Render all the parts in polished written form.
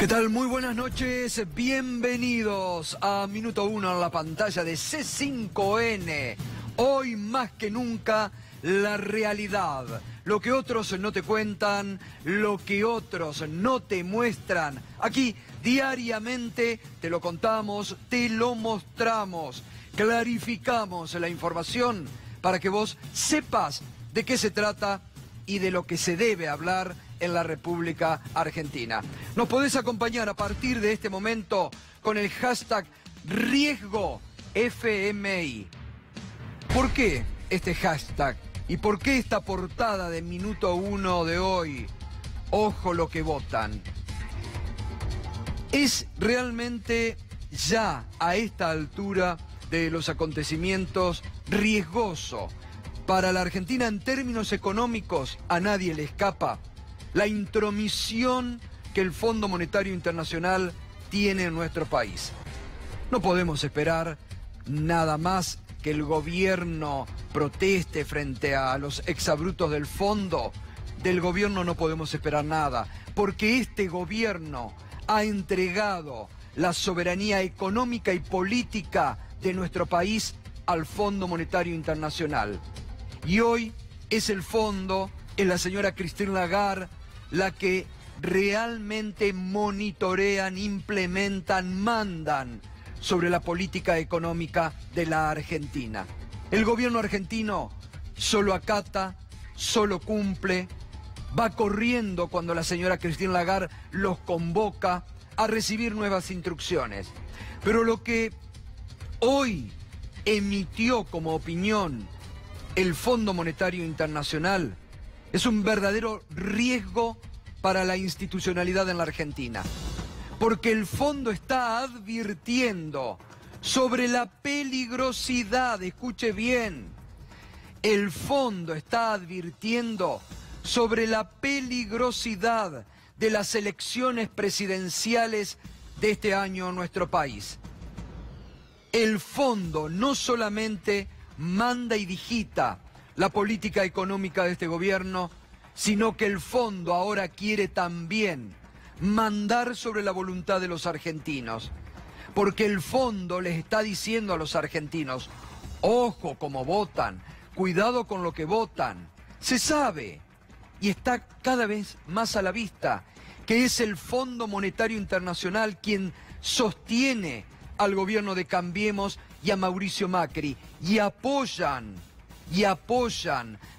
¿Qué tal? Muy buenas noches, bienvenidos a Minuto 1 en la pantalla de C5N. Hoy más que nunca, la realidad. Lo que otros no te cuentan, lo que otros no te muestran. Aquí diariamente te lo contamos, te lo mostramos, clarificamos la información para que vos sepas de qué se trata y de lo que se debe hablar en la República Argentina. Nos podés acompañar a partir de este momento con el hashtag RiesgoFMI. ¿Por qué este hashtag? ¿Y por qué esta portada de Minuto 1 de hoy? Ojo lo que votan. Es realmente ya a esta altura de los acontecimientos riesgoso para la Argentina en términos económicos. A nadie le escapa la intromisión que el Fondo Monetario Internacional tiene en nuestro país. No podemos esperar nada más que el gobierno proteste frente a los exabruptos del fondo. Del gobierno no podemos esperar nada, porque este gobierno ha entregado la soberanía económica y política de nuestro país al Fondo Monetario Internacional. Y hoy es el fondo, es la señora Christine Lagarde, la que realmente monitorean, implementan, mandan sobre la política económica de la Argentina. El gobierno argentino solo acata, solo cumple, va corriendo cuando la señora Christine Lagarde los convoca a recibir nuevas instrucciones. Pero lo que hoy emitió como opinión el Fondo Monetario Internacional es un verdadero riesgo para la institucionalidad en la Argentina, porque el fondo está advirtiendo sobre la peligrosidad, escuche bien, el fondo está advirtiendo sobre la peligrosidad de las elecciones presidenciales de este año en nuestro país. El fondo no solamente manda y digita la política económica de este gobierno, sino que el fondo ahora quiere también mandar sobre la voluntad de los argentinos. Porque el fondo les está diciendo a los argentinos, ojo cómo votan, cuidado con lo que votan. Se sabe, y está cada vez más a la vista, que es el Fondo Monetario Internacional quien sostiene al gobierno de Cambiemos y a Mauricio Macri, y apoyan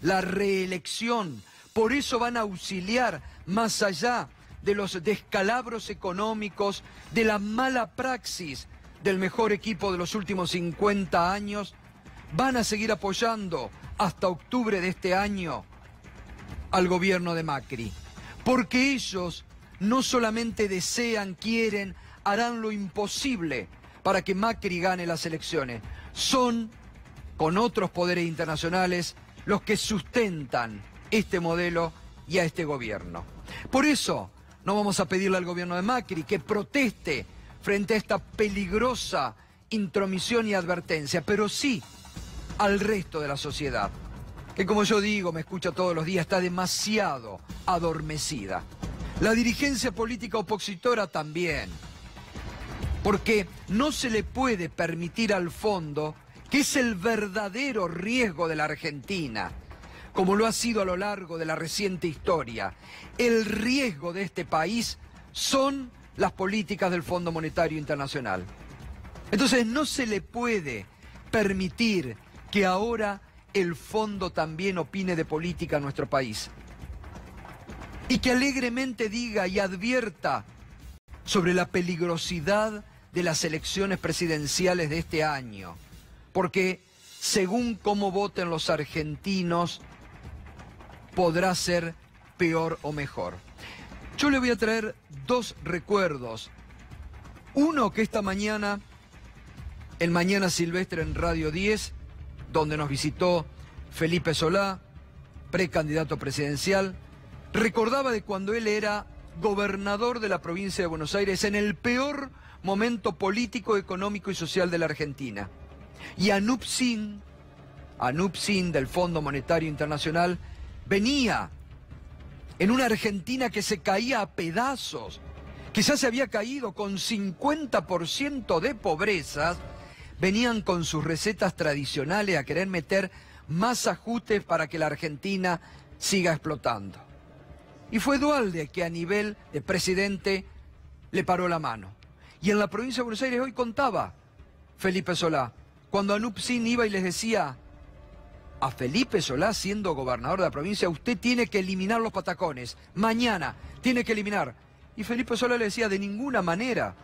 la reelección. Por eso van a auxiliar más allá de los descalabros económicos, de la mala praxis del mejor equipo de los últimos 50 años, van a seguir apoyando hasta octubre de este año al gobierno de Macri. Porque ellos no solamente desean, quieren, harán lo imposible para que Macri gane las elecciones. Son, con otros poderes internacionales, los que sustentan este modelo y a este gobierno. Por eso no vamos a pedirle al gobierno de Macri que proteste frente a esta peligrosa intromisión y advertencia, pero sí al resto de la sociedad, que como yo digo, me escucha todos los días, está demasiado adormecida. La dirigencia política opositora también, porque no se le puede permitir al fondo, que es el verdadero riesgo de la Argentina, como lo ha sido a lo largo de la reciente historia. El riesgo de este país son las políticas del Fondo Monetario Internacional. Entonces no se le puede permitir que ahora el fondo también opine de política en nuestro país. Y que alegremente diga y advierta sobre la peligrosidad de las elecciones presidenciales de este año. Porque según cómo voten los argentinos, podrá ser peor o mejor. Yo le voy a traer dos recuerdos. Uno que esta mañana, en Mañana Silvestre en Radio 10, donde nos visitó Felipe Solá, precandidato presidencial, recordaba de cuando él era gobernador de la provincia de Buenos Aires en el peor momento político, económico y social de la Argentina. Y Anup Sin del Fondo Monetario Internacional venía en una Argentina que se caía a pedazos, que ya se había caído con 50% de pobreza, venían con sus recetas tradicionales a querer meter más ajustes para que la Argentina siga explotando. Y fue Duhalde que a nivel de presidente le paró la mano. Y en la provincia de Buenos Aires hoy contaba Felipe Solá, cuando Anup Sin iba y les decía a Felipe Solá, siendo gobernador de la provincia, usted tiene que eliminar los patacones, mañana tiene que eliminar. Y Felipe Solá le decía, de ninguna manera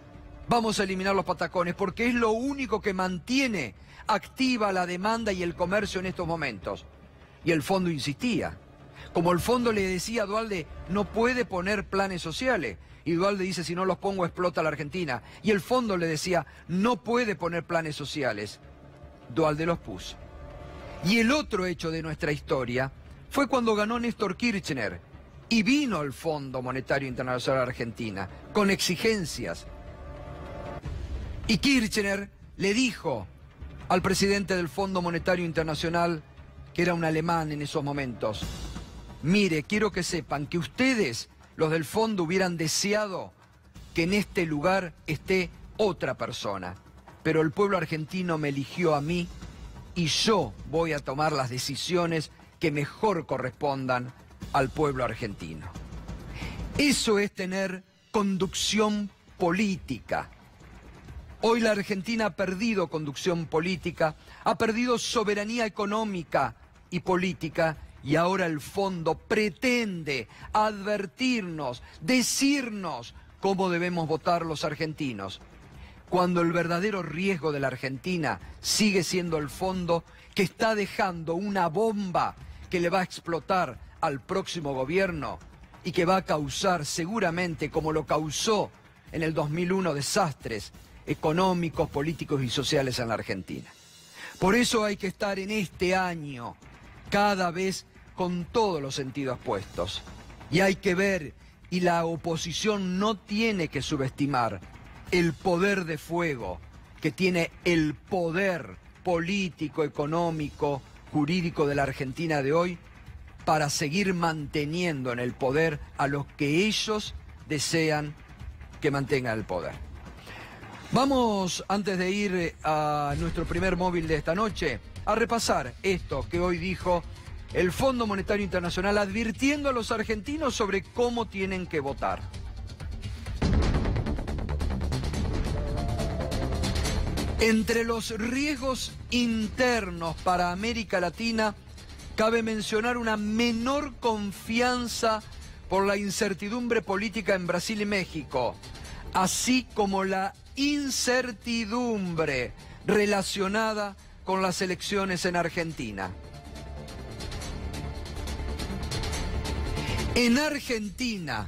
vamos a eliminar los patacones, porque es lo único que mantiene activa la demanda y el comercio en estos momentos. Y el fondo insistía. Como el fondo le decía a Duhalde, no puede poner planes sociales. Y Duhalde dice, si no los pongo explota la Argentina. Y el fondo le decía, no puede poner planes sociales. Duhalde los puso. Y el otro hecho de nuestra historia fue cuando ganó Néstor Kirchner y vino el Fondo Monetario Internacional a Argentina con exigencias. Y Kirchner le dijo al presidente del Fondo Monetario Internacional, que era un alemán en esos momentos, mire, quiero que sepan que ustedes, los del fondo, hubieran deseado que en este lugar esté otra persona, pero el pueblo argentino me eligió a mí y yo voy a tomar las decisiones que mejor correspondan al pueblo argentino. Eso es tener conducción política. Hoy la Argentina ha perdido conducción política, ha perdido soberanía económica y política, y ahora el fondo pretende advertirnos, decirnos cómo debemos votar los argentinos, cuando el verdadero riesgo de la Argentina sigue siendo el fondo, que está dejando una bomba que le va a explotar al próximo gobierno y que va a causar seguramente, como lo causó en el 2001, desastres económicos, políticos y sociales en la Argentina. Por eso hay que estar en este año cada vez con todos los sentidos puestos. Y hay que ver, y la oposición no tiene que subestimar el poder de fuego que tiene el poder político, económico, jurídico de la Argentina de hoy para seguir manteniendo en el poder a los que ellos desean que mantengan el poder. Vamos, antes de ir a nuestro primer móvil de esta noche, a repasar esto que hoy dijo el Fondo Monetario Internacional, advirtiendo a los argentinos sobre cómo tienen que votar. Entre los riesgos internos para América Latina, cabe mencionar una menor confianza por la incertidumbre política en Brasil y México, así como la incertidumbre relacionada con las elecciones en Argentina. En Argentina,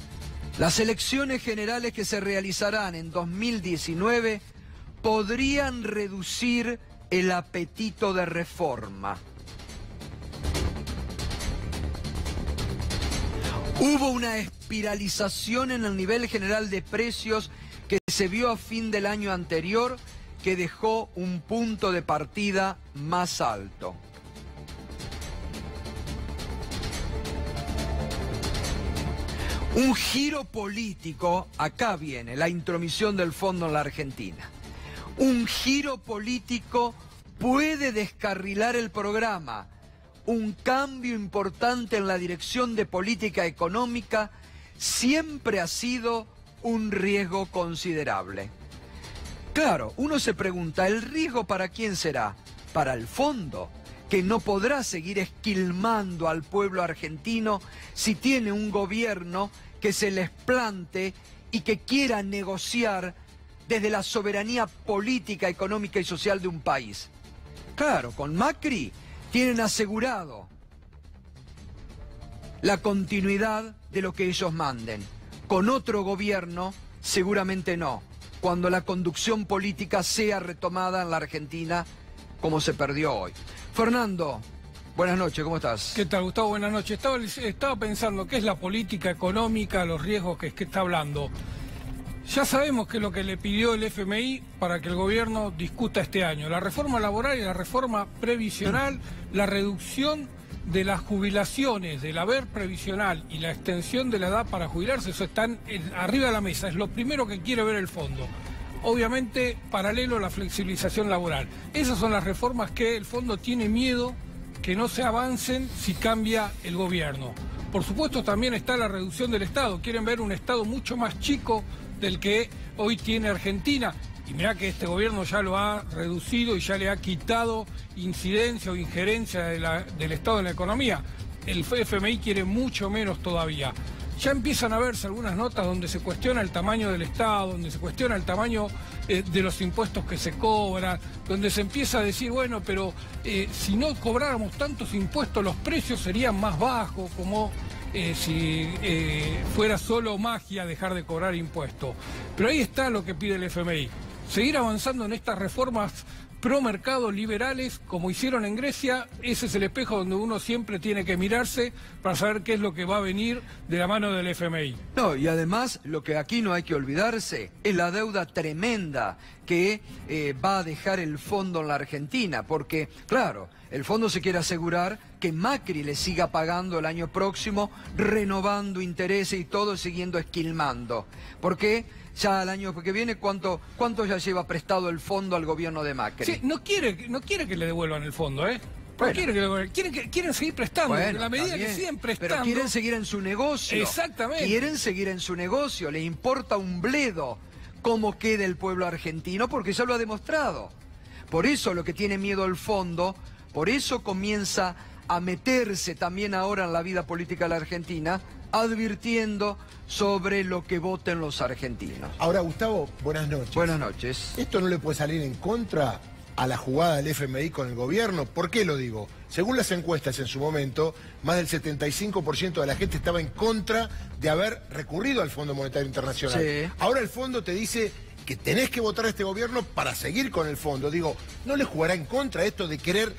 las elecciones generales que se realizarán en 2019 podrían reducir el apetito de reforma. Hubo una espiralización en el nivel general de precios que se vio a fin del año anterior, que dejó un punto de partida más alto. Un giro político, acá viene la intromisión del fondo en la Argentina. Un giro político puede descarrilar el programa. Un cambio importante en la dirección de política económica siempre ha sido un riesgo considerable. Claro, uno se pregunta, ¿el riesgo para quién será? Para el fondo, que no podrá seguir esquilmando al pueblo argentino si tiene un gobierno que se les plante y que quiera negociar desde la soberanía política, económica y social de un país. Claro, con Macri tienen asegurado la continuidad de lo que ellos manden. Con otro gobierno, seguramente no, cuando la conducción política sea retomada en la Argentina como se perdió hoy. Fernando, buenas noches, ¿cómo estás? ¿Qué tal, Gustavo? Buenas noches. Estaba pensando, ¿qué es la política económica, los riesgos que está hablando? Ya sabemos qué es lo que le pidió el FMI para que el gobierno discuta este año. La reforma laboral y la reforma previsional, la reducción de las jubilaciones, del haber previsional y la extensión de la edad para jubilarse, eso están arriba de la mesa, es lo primero que quiere ver el fondo. Obviamente, paralelo a la flexibilización laboral. Esas son las reformas que el fondo tiene miedo que no se avancen si cambia el gobierno. Por supuesto, también está la reducción del Estado. Quieren ver un Estado mucho más chico del que hoy tiene Argentina. Y mirá que este gobierno ya lo ha reducido y ya le ha quitado incidencia o injerencia del Estado en la economía. El FMI quiere mucho menos todavía. Ya empiezan a verse algunas notas donde se cuestiona el tamaño del Estado, donde se cuestiona el tamaño de los impuestos que se cobran, donde se empieza a decir, bueno, pero si no cobráramos tantos impuestos los precios serían más bajos, como si fuera solo magia dejar de cobrar impuestos. Pero ahí está lo que pide el FMI, seguir avanzando en estas reformas pro mercado liberales como hicieron en Grecia. Ese es el espejo donde uno siempre tiene que mirarse para saber qué es lo que va a venir de la mano del FMI. No, y además lo que aquí no hay que olvidarse es la deuda tremenda que va a dejar el fondo en la Argentina, porque claro, el fondo se quiere asegurar que Macri le siga pagando el año próximo, renovando intereses y todo, siguiendo esquilmando, porque ya el año que viene, ¿cuánto ya lleva prestado el fondo al gobierno de Macri? Sí, no quiere que le devuelvan el fondo, ¿eh? Bueno. Quieren seguir prestando, bueno, en la medida que siguen prestando. Pero quieren seguir en su negocio. Exactamente. Quieren seguir en su negocio, les importa un bledo cómo quede el pueblo argentino, porque ya lo ha demostrado. Por eso lo que tiene miedo el fondo, por eso comienza a meterse también ahora en la vida política de la Argentina, advirtiendo sobre lo que voten los argentinos. Ahora, Gustavo, buenas noches. Buenas noches. ¿Esto no le puede salir en contra a la jugada del FMI con el gobierno? ¿Por qué lo digo? Según las encuestas en su momento, más del 75% de la gente estaba en contra de haber recurrido al Fondo Monetario Internacional. Sí. Ahora el fondo te dice que tenés que votar a este gobierno para seguir con el fondo. Digo, ¿no le jugará en contra esto de querer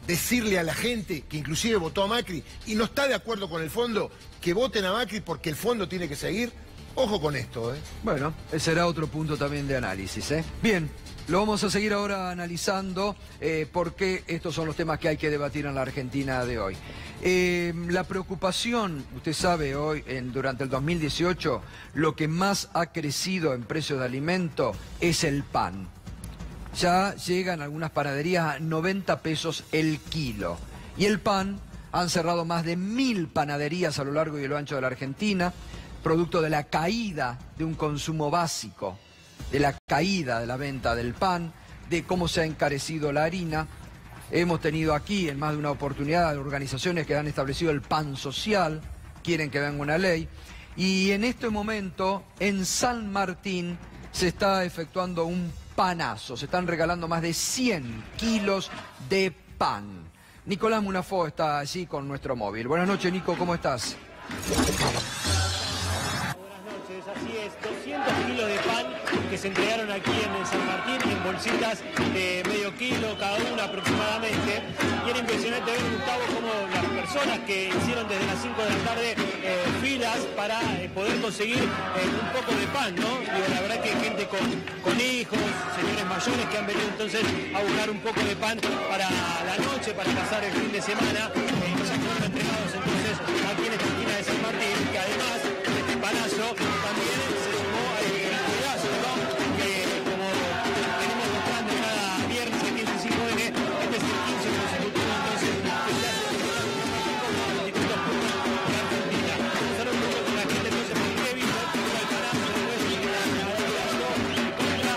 decirle a la gente que inclusive votó a Macri y no está de acuerdo con el fondo, que voten a Macri porque el fondo tiene que seguir? Ojo con esto, ¿eh? Bueno, ese será otro punto también de análisis, ¿eh? Bien, lo vamos a seguir ahora analizando porque estos son los temas que hay que debatir en la Argentina de hoy. La preocupación, usted sabe, hoy, durante el 2018, lo que más ha crecido en precios de alimento es el pan. Ya llegan algunas panaderías a 90 pesos el kilo. Y el pan, han cerrado más de 1000 panaderías a lo largo y a lo ancho de la Argentina, producto de la caída de un consumo básico, de la caída de la venta del pan, de cómo se ha encarecido la harina. Hemos tenido aquí en más de una oportunidad organizaciones que han establecido el pan social, quieren que venga una ley. Y en este momento, en San Martín, se está efectuando un panazo. Se están regalando más de 100 kilos de pan. Nicolás Munafó está allí con nuestro móvil. Buenas noches, Nico, ¿cómo estás? Así es, 200 kilos de pan que se entregaron aquí en San Martín en bolsitas de medio kilo cada una aproximadamente. Y era impresionante ver, Gustavo, cómo las personas que hicieron desde las 5 de la tarde filas para poder conseguir un poco de pan, ¿no? Digo, la verdad que hay gente con hijos, señores mayores que han venido entonces a buscar un poco de pan para la noche, para pasar el fin de semana. Ya fueron entregados entonces aquí en esta esquina de San Martín, que además de este panazo también se sumó al pedazo, ¿no? Que como venimos mostrando cada viernes aquí en el 5N, este es el 15 consecutivo entonces que se hace en los distintos puntos de Argentina. Pasaron un poco con la gente entonces por qué vino el panazo después de la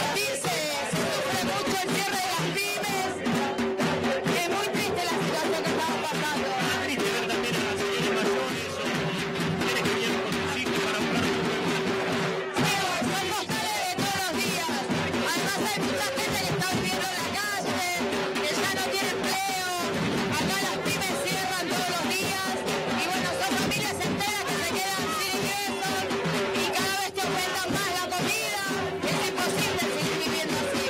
combatirse, se sufre mucho el cierre de las pymes. Es muy triste la situación que estamos pasando. Triste ver también a las señoras mayores o mujeres que vienen con sus hijos para buscar un Son postales de todos los días. Además hay mucha gente que está viviendo en la calle, que ya no tiene empleo. Acá las pymes cierran todos los días. Y bueno, son familias enteras que se quedan sin ingresos. Y cada vez te aumentan más la comida. Es imposible seguir viviendo así.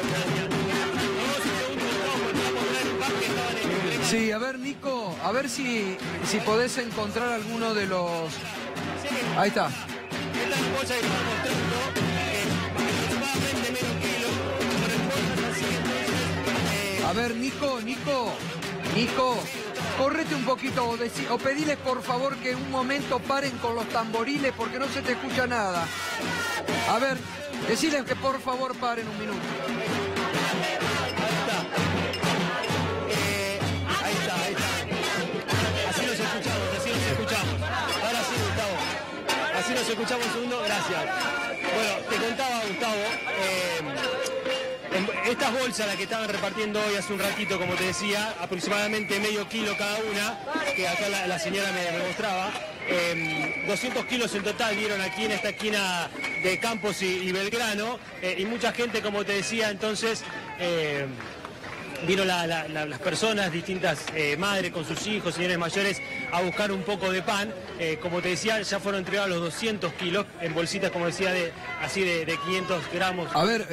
Sí, a ver, Nico, a ver si podés encontrar alguno de los... Ahí está. Esta ampolla que estaba mostrando, aproximadamente medio kilo, con el así, entonces... A ver, Nico, correte un poquito o pediles por favor que un momento paren con los tamboriles porque no se te escucha nada. A ver, deciles que por favor paren un minuto. Ahí está. Así nos escuchamos. Ahora sí, Gustavo. Así nos escuchamos un segundo, gracias. Bueno, te contaba, Gustavo, estas bolsas las que estaban repartiendo hoy hace un ratito, como te decía, aproximadamente medio kilo cada una, que acá la señora me mostraba. 200 kilos en total dieron aquí en esta esquina de Campos y Belgrano, y mucha gente, como te decía, entonces... Vino las personas, distintas madres con sus hijos, señores mayores, a buscar un poco de pan. Como te decía, ya fueron entregados los 200 kilos en bolsitas, como decía, de 500 gramos. A ver,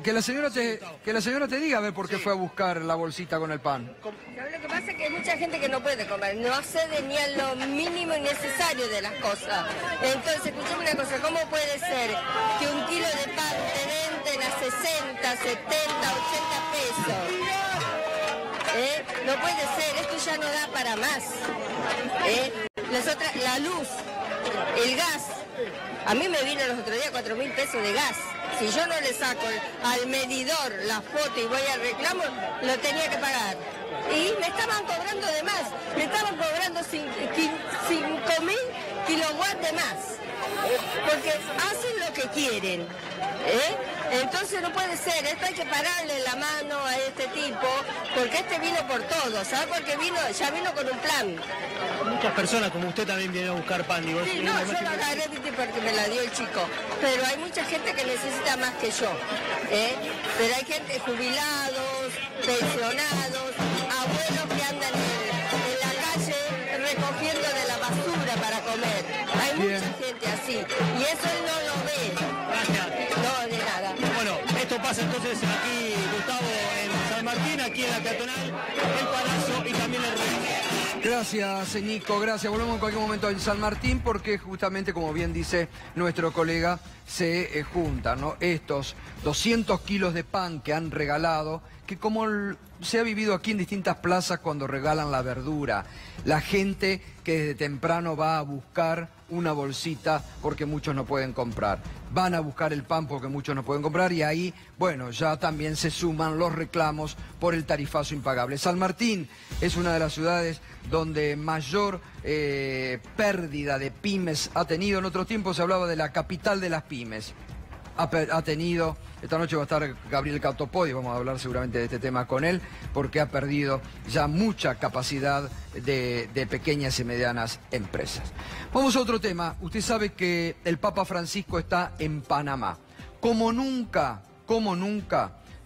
que la señora te diga a ver por qué fue a buscar la bolsita con el pan. Lo que pasa es que hay mucha gente que no puede comer, no accede ni a lo mínimo y necesario de las cosas. Entonces, escuchame una cosa, ¿cómo puede ser que un kilo de pan te venden a 60, 70, 80 pesos? No puede ser, esto ya no da para más. La luz, el gas, a mí me vino los otros días 4.000 pesos de gas. Si yo no le saco al medidor la foto y voy al reclamo, lo tenía que pagar. Y me estaban cobrando de más, me estaban cobrando 5.000 kilowatts de más. Porque hacen lo que quieren. Entonces no puede ser, esto hay que pararle la mano a este tipo, porque este vino por todo, ¿sabes? Porque ya vino con un plan. Muchas personas como usted también vienen a buscar pan, digo. Sí, no, yo lo agarré porque me la dio el chico, pero hay mucha gente que necesita más que yo, pero hay gente, jubilados, pensionados, abuelos que andan en la calle recogiendo de la basura para comer. Hay mucha gente así, y eso él no lo ve. Gracias. No, de nada. Bueno, esto pasa entonces aquí, Gustavo, en San Martín, aquí en la peatonal, el Palazzo y también el Río. Gracias, Nico, gracias. Volvemos en cualquier momento en San Martín porque justamente, como bien dice nuestro colega, se juntan, ¿no? Estos 200 kilos de pan que han regalado, que como se ha vivido aquí en distintas plazas cuando regalan la verdura, la gente que desde temprano va a buscar una bolsita porque muchos no pueden comprar. Van a buscar el pan porque muchos no pueden comprar y ahí, bueno, ya también se suman los reclamos por el tarifazo impagable. San Martín es una de las ciudades donde mayor pérdida de pymes ha tenido. En otro tiempo se hablaba de la capital de las pymes. Ha tenido, esta noche va a estar Gabriel Catopodi, vamos a hablar seguramente de este tema con él, porque ha perdido ya mucha capacidad de pequeñas y medianas empresas. Vamos a otro tema. Usted sabe que el Papa Francisco está en Panamá. Como nunca,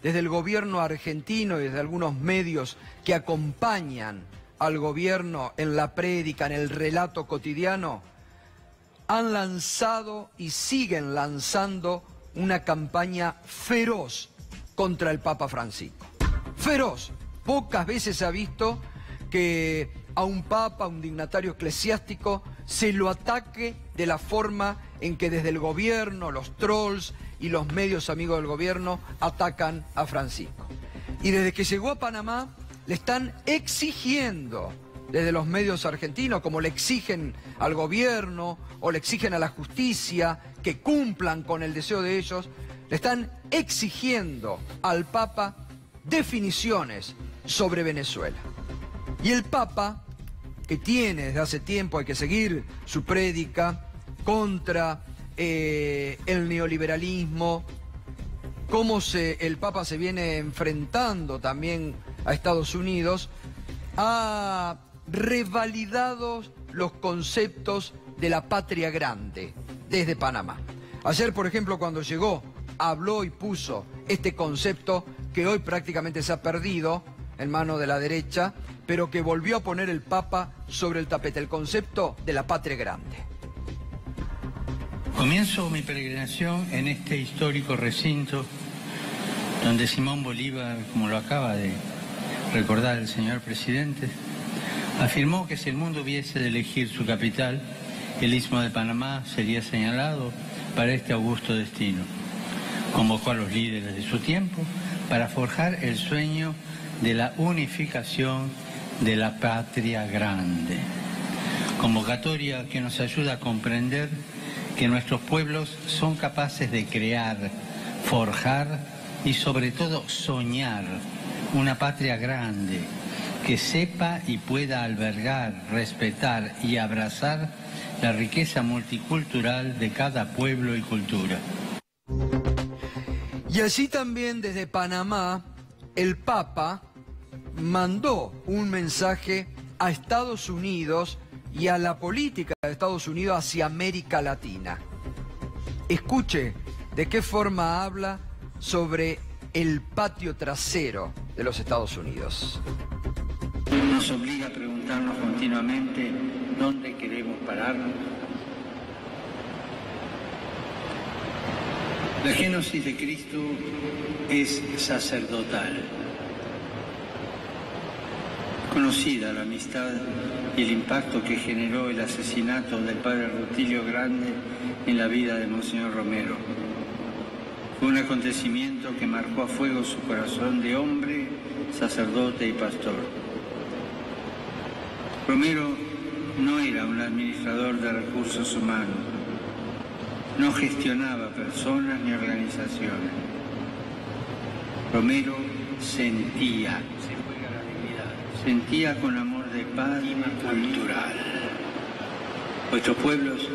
desde el gobierno argentino y desde algunos medios que acompañan al gobierno en la prédica, en el relato cotidiano, han lanzado y siguen lanzando una campaña feroz contra el Papa Francisco. Feroz. Pocas veces se ha visto que a un papa, a un dignatario eclesiástico, se lo ataque de la forma en que desde el gobierno, los trolls y los medios amigos del gobierno atacan a Francisco. Y desde que llegó a Panamá, le están exigiendo desde los medios argentinos, como le exigen al gobierno o le exigen a la justicia que cumplan con el deseo de ellos, le están exigiendo al Papa definiciones sobre Venezuela. Y el Papa, que tiene desde hace tiempo, hay que seguir su prédica contra el neoliberalismo, cómo el Papa se viene enfrentando también a Estados Unidos, ha revalidado los conceptos de la patria grande desde Panamá. Ayer, por ejemplo, cuando llegó, habló y puso este concepto que hoy prácticamente se ha perdido en manos de la derecha, pero que volvió a poner el Papa sobre el tapete, el concepto de la patria grande. Comienzo mi peregrinación en este histórico recinto donde Simón Bolívar, como lo acaba de recordar el señor presidente, afirmó que si el mundo hubiese de elegir su capital, el Istmo de Panamá sería señalado para este augusto destino. Convocó a los líderes de su tiempo para forjar el sueño de la unificación de la patria grande. Convocatoria que nos ayuda a comprender que nuestros pueblos son capaces de crear, forjar y sobre todo soñar una patria grande que sepa y pueda albergar, respetar y abrazar la riqueza multicultural de cada pueblo y cultura. Y así también desde Panamá, el Papa mandó un mensaje a Estados Unidos y a la política de Estados Unidos hacia América Latina. Escuche de qué forma habla sobre el patio trasero de los Estados Unidos. Nos obliga a preguntarnos continuamente dónde queremos pararnos. La génesis de Cristo es sacerdotal. Conocida la amistad y el impacto que generó el asesinato del padre Rutilio Grande en la vida de Monseñor Romero. Fue un acontecimiento que marcó a fuego su corazón de hombre, sacerdote y pastor. Romero no era un administrador de recursos humanos, no gestionaba personas ni organizaciones. Romero sentía con amor de padre cultural. Nuestros pueblos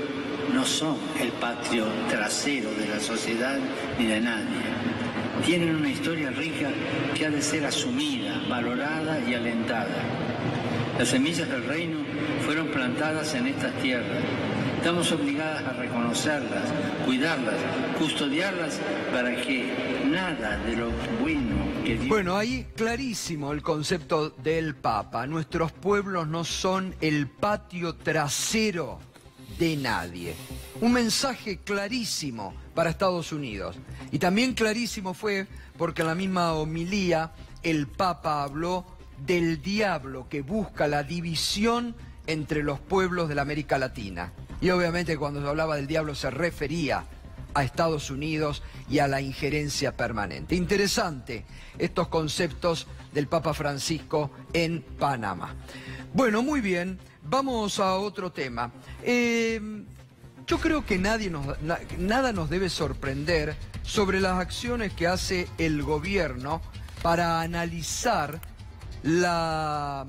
no son el patio trasero de la sociedad ni de nadie. Tienen una historia rica que ha de ser asumida, valorada y alentada. Las semillas del reino fueron plantadas en estas tierras. Estamos obligadas a reconocerlas, cuidarlas, custodiarlas para que nada de lo bueno que Dios... Bueno, ahí clarísimo el concepto del Papa. Nuestros pueblos no son el patio trasero de nadie. Un mensaje clarísimo para Estados Unidos. Y también clarísimo fue porque en la misma homilía el Papa habló del diablo que busca la división entre los pueblos de la América Latina. Y obviamente cuando se hablaba del diablo se refería a Estados Unidos y a la injerencia permanente. Interesante estos conceptos del Papa Francisco en Panamá. Bueno, muy bien, vamos a otro tema. Yo creo que nada nos debe sorprender sobre las acciones que hace el gobierno para analizar la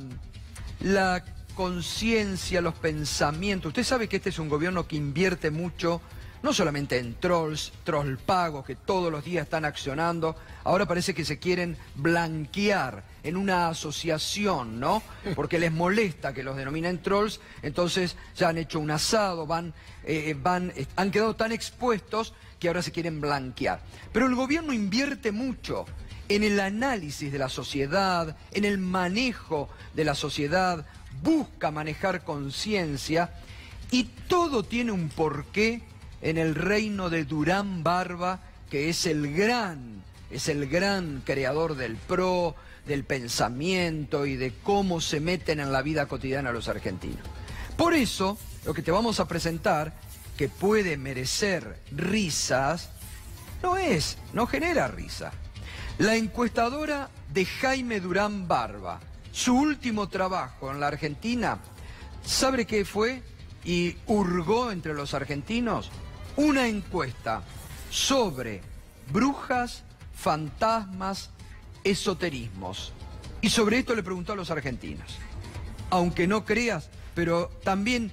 conciencia, los pensamientos. Usted sabe que este es un gobierno que invierte mucho, no solamente en trolls pagos que todos los días están accionando. Ahora parece que se quieren blanquear en una asociación, ¿no? Porque les molesta que los denominen trolls, entonces ya han hecho un asado, han quedado tan expuestos que ahora se quieren blanquear. Pero el gobierno invierte mucho en el análisis de la sociedad, en el manejo de la sociedad, busca manejar conciencia y todo tiene un porqué en el reino de Durán Barba, que es el gran creador del PRO, del pensamiento y de cómo se meten en la vida cotidiana los argentinos. Por eso, lo que te vamos a presentar, que puede merecer risas, no genera risa. La encuestadora de Jaime Durán Barba, su último trabajo en la Argentina, ¿sabe qué fue? Y hurgó entre los argentinos una encuesta sobre brujas, fantasmas, esoterismos. Y sobre esto le preguntó a los argentinos. Aunque no creas, pero también,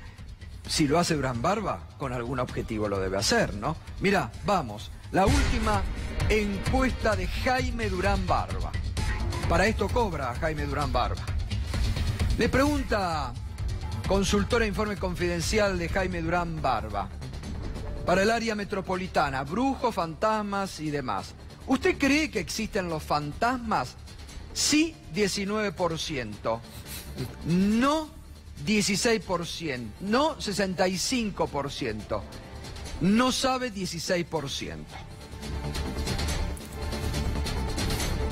si lo hace Durán Barba, con algún objetivo lo debe hacer, ¿no? Mirá, vamos, la última encuesta de Jaime Durán Barba. Para esto cobra Jaime Durán Barba. Le pregunta, consultora informe confidencial de Jaime Durán Barba, para el área metropolitana, brujos, fantasmas y demás. ¿Usted cree que existen los fantasmas? Sí, 19%. No, 16%. No, 65%. No sabe, 16%.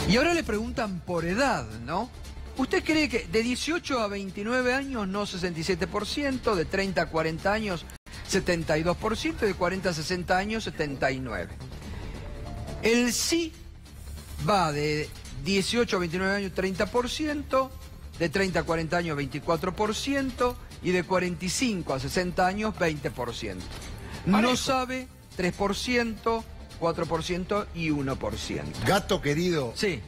Y ahora le preguntan por edad, ¿no? ¿Usted cree que de 18 a 29 años no 67%, de 30 a 40 años 72%, de 40 a 60 años 79%? El sí va de 18 a 29 años 30%, de 30 a 40 años 24% y de 45 a 60 años 20%. No sabe 3%, 4% y 1%. Gato querido. Sí.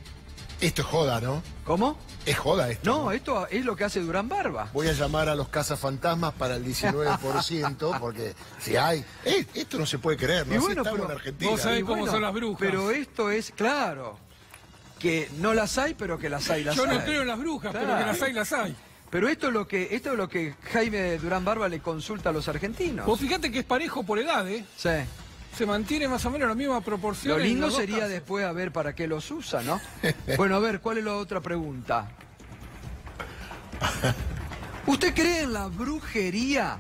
Esto es joda, ¿no? ¿Cómo? Es joda esto. No, esto es lo que hace Durán Barba. Voy a llamar a los cazafantasmas para el 19%, porque si hay... esto no se puede creer, ¿no? Y Así bueno, estamos pero en Argentina. vos sabés Y cómo son las brujas. Pero esto es, claro, que no las hay, pero que las hay, las Yo hay. no creo en las brujas, Claro. pero que las hay, las hay. Pero esto es lo que Jaime Durán Barba le consulta a los argentinos. Vos fíjate que es parejo por edad, ¿eh? Sí. Se mantiene más o menos la misma proporción. Lo en lindo los dos sería casos. después a ver para qué los usa, ¿no? Bueno, a ver, ¿cuál es la otra pregunta? ¿Usted cree en la brujería?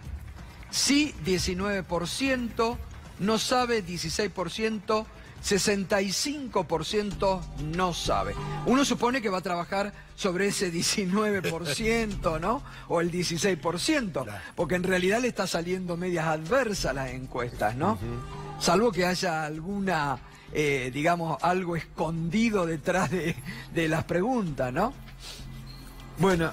Sí, 19%, no sabe, 16%, 65% no sabe. Uno supone que va a trabajar sobre ese 19%, ¿no? O el 16%, porque en realidad le está saliendo medias adversas las encuestas, ¿no? Salvo que haya alguna, digamos, algo escondido detrás de las preguntas, ¿no? Bueno,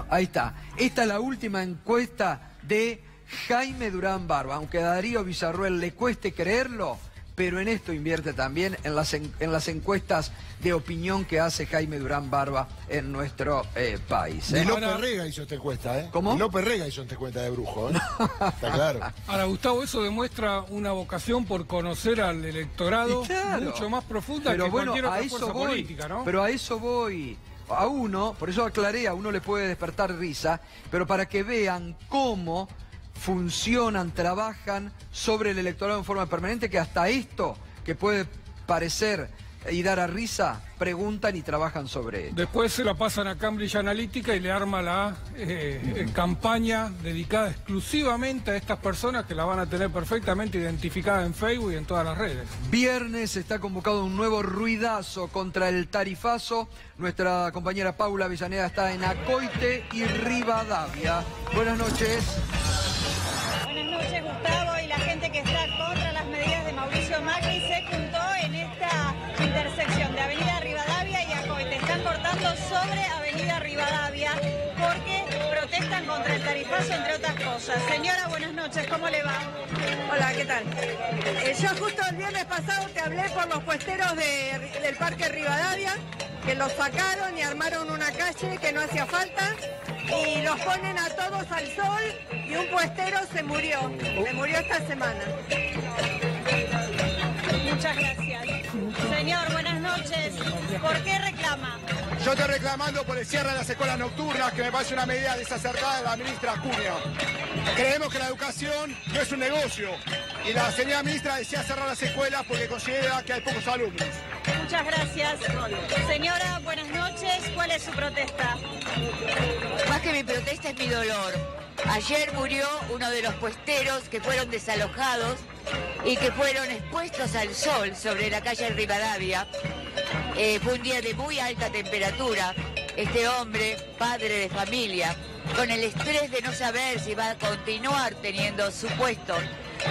ahí está. Esta es la última encuesta de Jaime Durán Barba. Aunque a Darío Villarruel le cueste creerlo, pero en esto invierte también en las encuestas de opinión que hace Jaime Durán Barba en nuestro país. Ni ¿eh? López Rega hizo esta encuesta, ¿eh? ¿Cómo? Ni López Rega hizo esta encuesta de brujo, ¿eh? Está claro. Ahora, Gustavo, eso demuestra una vocación por conocer al electorado Y claro. mucho más profunda Pero que bueno, cualquier a otra eso fuerza voy. política, ¿no? Pero a eso voy. A uno, por eso aclaré, a uno le puede despertar risa, pero para que vean cómo funcionan, trabajan sobre el electorado en forma permanente, que hasta esto, que puede parecer y dar a risa, preguntan y trabajan sobre él. Después se la pasan a Cambridge Analytica y le arma la campaña dedicada exclusivamente a estas personas que la van a tener perfectamente identificada en Facebook y en todas las redes. Viernes está convocado un nuevo ruidazo contra el tarifazo. Nuestra compañera Paula Avellaneda está en Acoite y Rivadavia. Buenas noches. Buenas noches, Gustavo, y la gente que está contra las medidas de Mauricio Macri se juntó en esta intersección de Avenida Rivadavia y Acoite. Están cortando sobre Avenida Rivadavia porque protestan contra el tarifazo, entre otras cosas. Señora, buenas noches, ¿cómo le va? Hola, ¿qué tal? Yo justo el viernes pasado te hablé por los puesteros del Parque Rivadavia, que los sacaron y armaron una calle que no hacía falta y los ponen a todos al sol y un puestero se murió esta semana. Muchas gracias. Señor, buenas noches. ¿Por qué reclama? Yo estoy reclamando por el cierre de las escuelas nocturnas, que me parece una medida desacertada de la ministra Acuña. Creemos que la educación no es un negocio y la señora ministra desea cerrar las escuelas porque considera que hay pocos alumnos. Muchas gracias. Señora, buenas noches. ¿Cuál es su protesta? Más que mi protesta es mi dolor. Ayer murió uno de los puesteros que fueron desalojados y que fueron expuestos al sol sobre la calle Rivadavia. Fue un día de muy alta temperatura. Este hombre, padre de familia, con el estrés de no saber si va a continuar teniendo su puesto,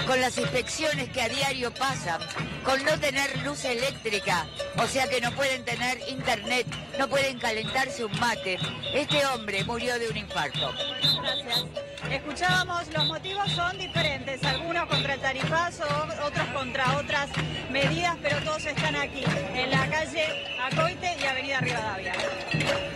con las inspecciones que a diario pasan, con no tener luz eléctrica, o sea que no pueden tener internet, no pueden calentarse un mate. Este hombre murió de un infarto. Gracias. Escuchábamos, los motivos son diferentes, algunos contra el tarifazo, otros contra otras medidas, pero todos están aquí, en la calle Acoite y Avenida Rivadavia.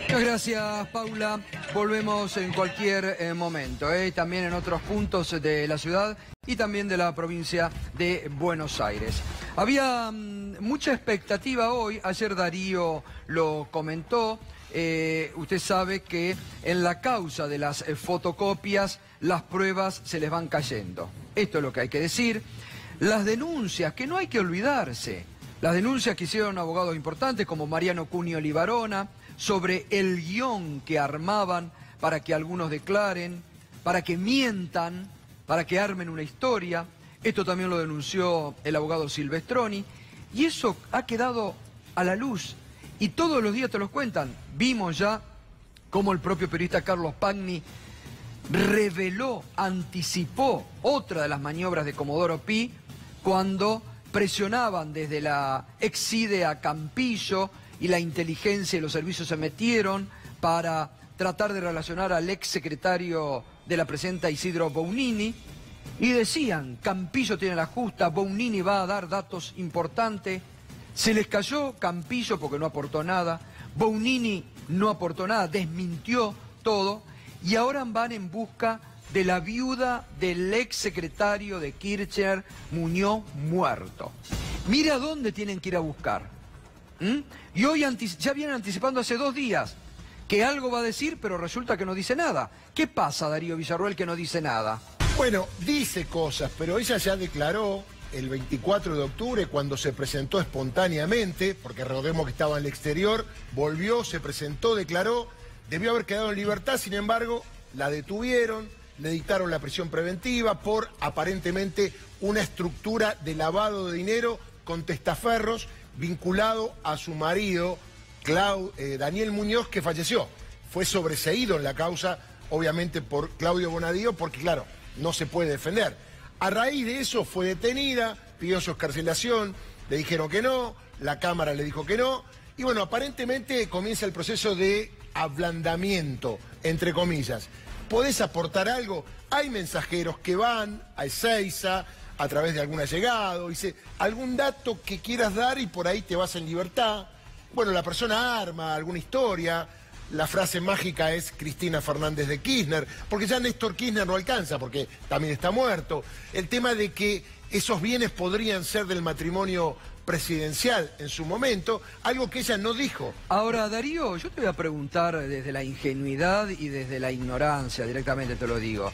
Muchas gracias, Paula. Volvemos en cualquier momento, también en otros puntos de la ciudad y también de la provincia de Buenos Aires. Había mucha expectativa hoy, ayer Darío lo comentó, usted sabe que en la causa de las fotocopias las pruebas se les van cayendo. Esto es lo que hay que decir. Las denuncias, que no hay que olvidarse, las denuncias que hicieron abogados importantes como Mariano Cunio Libarona, sobre el guión que armaban para que algunos declaren, para que mientan, para que armen una historia. Esto también lo denunció el abogado Silvestroni. Y eso ha quedado a la luz. Y todos los días te los cuentan. Vimos ya cómo el propio periodista Carlos Pagni reveló, anticipó otra de las maniobras de Comodoro Pi cuando presionaban desde la Exide a Campillo y la inteligencia y los servicios se metieron para tratar de relacionar al ex secretario de la presidenta Isidro Bounini y decían, Campillo tiene la justa, Bounini va a dar datos importantes. Se les cayó Campillo porque no aportó nada, Bounini no aportó nada, desmintió todo y ahora van en busca de la viuda del ex secretario de Kirchner, Muñoz, muerto. Mira dónde tienen que ir a buscar. Y hoy ya vienen anticipando hace 2 días que algo va a decir, pero resulta que no dice nada. ¿Qué pasa, Darío Villarroel, que no dice nada? Bueno, dice cosas, pero ella ya declaró el 24 de octubre cuando se presentó espontáneamente, porque recordemos que estaba en el exterior, volvió, se presentó, declaró, debió haber quedado en libertad, sin embargo, la detuvieron, le dictaron la prisión preventiva por aparentemente una estructura de lavado de dinero con testaferros vinculado a su marido, Daniel Muñoz, que falleció. Fue sobreseído en la causa, obviamente, por Claudio Bonadío, porque, claro, no se puede defender. A raíz de eso fue detenida, pidió su excarcelación, le dijeron que no, la Cámara le dijo que no, y bueno, aparentemente comienza el proceso de ablandamiento, entre comillas. ¿Podés aportar algo? Hay mensajeros que van a Ezeiza a través de algún allegado, dice, algún dato que quieras dar y por ahí te vas en libertad. Bueno, la persona arma alguna historia, la frase mágica es Cristina Fernández de Kirchner, porque ya Néstor Kirchner no alcanza, porque también está muerto. El tema de que esos bienes podrían ser del matrimonio presidencial en su momento, algo que ella no dijo. Ahora, Darío, yo te voy a preguntar desde la ingenuidad y desde la ignorancia, directamente te lo digo.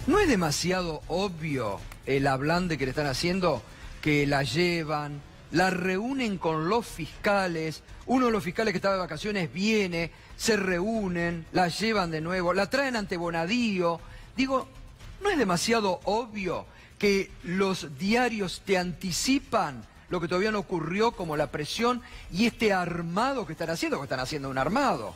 ¿No es demasiado obvio el ablande que le están haciendo, que la llevan, la reúnen con los fiscales, uno de los fiscales que estaba de vacaciones viene, se reúnen, la llevan de nuevo, la traen ante Bonadío? Digo, ¿no es demasiado obvio que los diarios te anticipan lo que todavía no ocurrió, como la presión y este armado que están haciendo, que están haciendo un armado?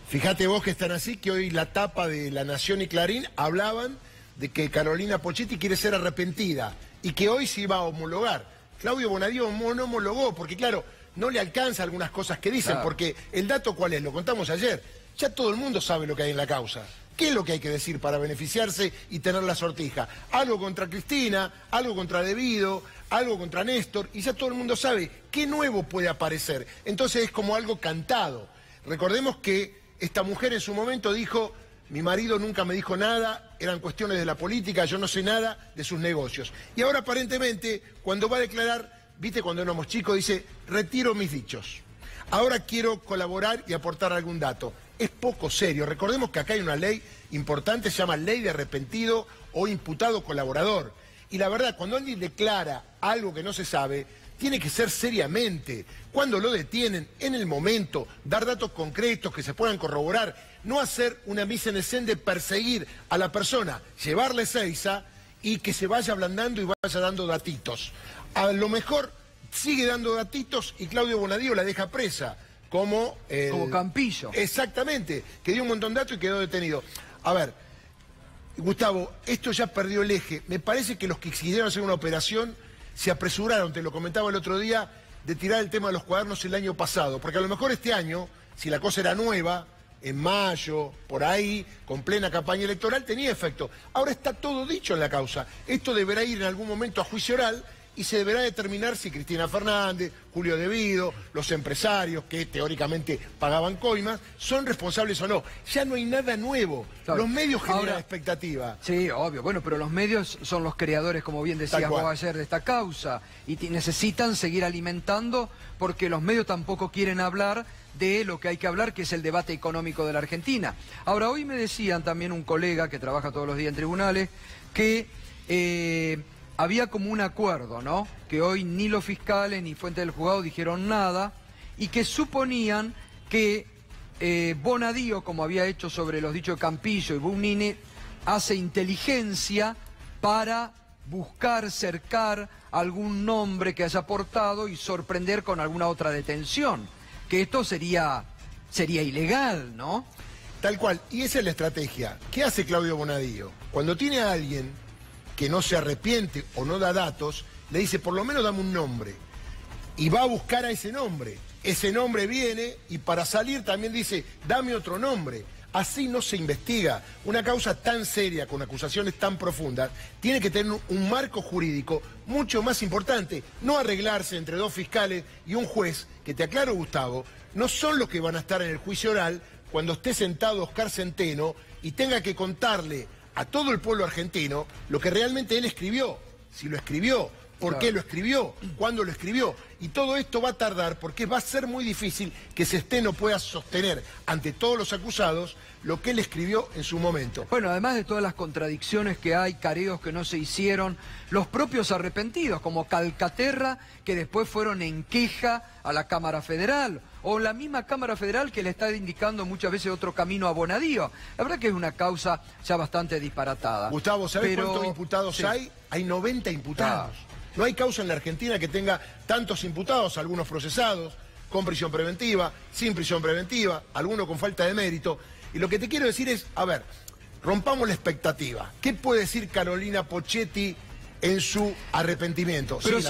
Fíjate vos que están así, que hoy la tapa de La Nación y Clarín hablaban de que Carolina Pochetti quiere ser arrepentida y que hoy se iba a homologar. Claudio Bonadío no homologó, porque claro, no le alcanza algunas cosas que dicen, porque el dato ¿cuál es? Lo contamos ayer. Ya todo el mundo sabe lo que hay en la causa. ¿Qué es lo que hay que decir para beneficiarse y tener la sortija? Algo contra Cristina, algo contra Devido, algo contra Néstor, y ya todo el mundo sabe qué nuevo puede aparecer. Entonces es como algo cantado. Recordemos que esta mujer en su momento dijo, mi marido nunca me dijo nada, eran cuestiones de la política, yo no sé nada de sus negocios. Y ahora aparentemente, cuando va a declarar, viste cuando éramos chicos, dice, retiro mis dichos. Ahora quiero colaborar y aportar algún dato. Es poco serio. Recordemos que acá hay una ley importante, se llama Ley de Arrepentido o Imputado Colaborador. Y la verdad, cuando alguien declara algo que no se sabe, tiene que ser seriamente. Cuando lo detienen, en el momento, dar datos concretos que se puedan corroborar, no hacer una mise en escena de perseguir a la persona, llevarle Ezeiza y que se vaya ablandando y vaya dando datitos. A lo mejor sigue dando datitos y Claudio Bonadío la deja presa, como Campillo. Exactamente, que dio un montón de datos y quedó detenido. A ver, Gustavo, esto ya perdió el eje. Me parece que los que quisieron hacer una operación se apresuraron, te lo comentaba el otro día, de tirar el tema de los cuadernos el año pasado, porque a lo mejor este año, si la cosa era nueva, en mayo, por ahí, con plena campaña electoral, tenía efecto. Ahora está todo dicho en la causa. Esto deberá ir en algún momento a juicio oral y se deberá determinar si Cristina Fernández, Julio De Vido, los empresarios que teóricamente pagaban coimas, son responsables o no. Ya no hay nada nuevo. Claro. Los medios generan Ahora, expectativa. Sí, obvio. Bueno, pero los medios son los creadores, como bien decías vos ayer, de esta causa. Y necesitan seguir alimentando porque los medios tampoco quieren hablar de lo que hay que hablar, que es el debate económico de la Argentina. Ahora, hoy me decían también un colega que trabaja todos los días en tribunales que había como un acuerdo, ¿no? Que hoy ni los fiscales ni fuentes del juzgado dijeron nada y que suponían que Bonadío, como había hecho sobre los dichos de Campillo y Bugnini, hace inteligencia para buscar, cercar algún nombre que haya aportado y sorprender con alguna otra detención. Que esto sería ilegal, ¿no? Tal cual, y esa es la estrategia. ¿Qué hace Claudio Bonadío? Cuando tiene a alguien que no se arrepiente o no da datos, le dice, por lo menos dame un nombre. Y va a buscar a ese nombre. Ese nombre viene y para salir también dice, dame otro nombre. Así no se investiga. Una causa tan seria, con acusaciones tan profundas, tiene que tener un marco jurídico mucho más importante. No arreglarse entre dos fiscales y un juez, que te aclaro, Gustavo, no son los que van a estar en el juicio oral cuando esté sentado Oscar Centeno y tenga que contarle a todo el pueblo argentino lo que realmente él escribió. Si lo escribió, por qué lo escribió, cuándo lo escribió. Y todo esto va a tardar porque va a ser muy difícil que Centeno pueda sostener ante todos los acusados lo que él escribió en su momento. Bueno, además de todas las contradicciones que hay, careos que no se hicieron, los propios arrepentidos, como Calcaterra, que después fueron en queja a la Cámara Federal, o la misma Cámara Federal que le está indicando muchas veces otro camino a Bonadío. La verdad que es una causa ya bastante disparatada. Gustavo, ¿sabés cuántos imputados hay? Hay 90 imputados. No hay causa en la Argentina que tenga tantos imputados, algunos procesados, con prisión preventiva, sin prisión preventiva, algunos con falta de mérito. Y lo que te quiero decir es, a ver, rompamos la expectativa. ¿Qué puede decir Carolina Pocchetti en su arrepentimiento? Pero sí,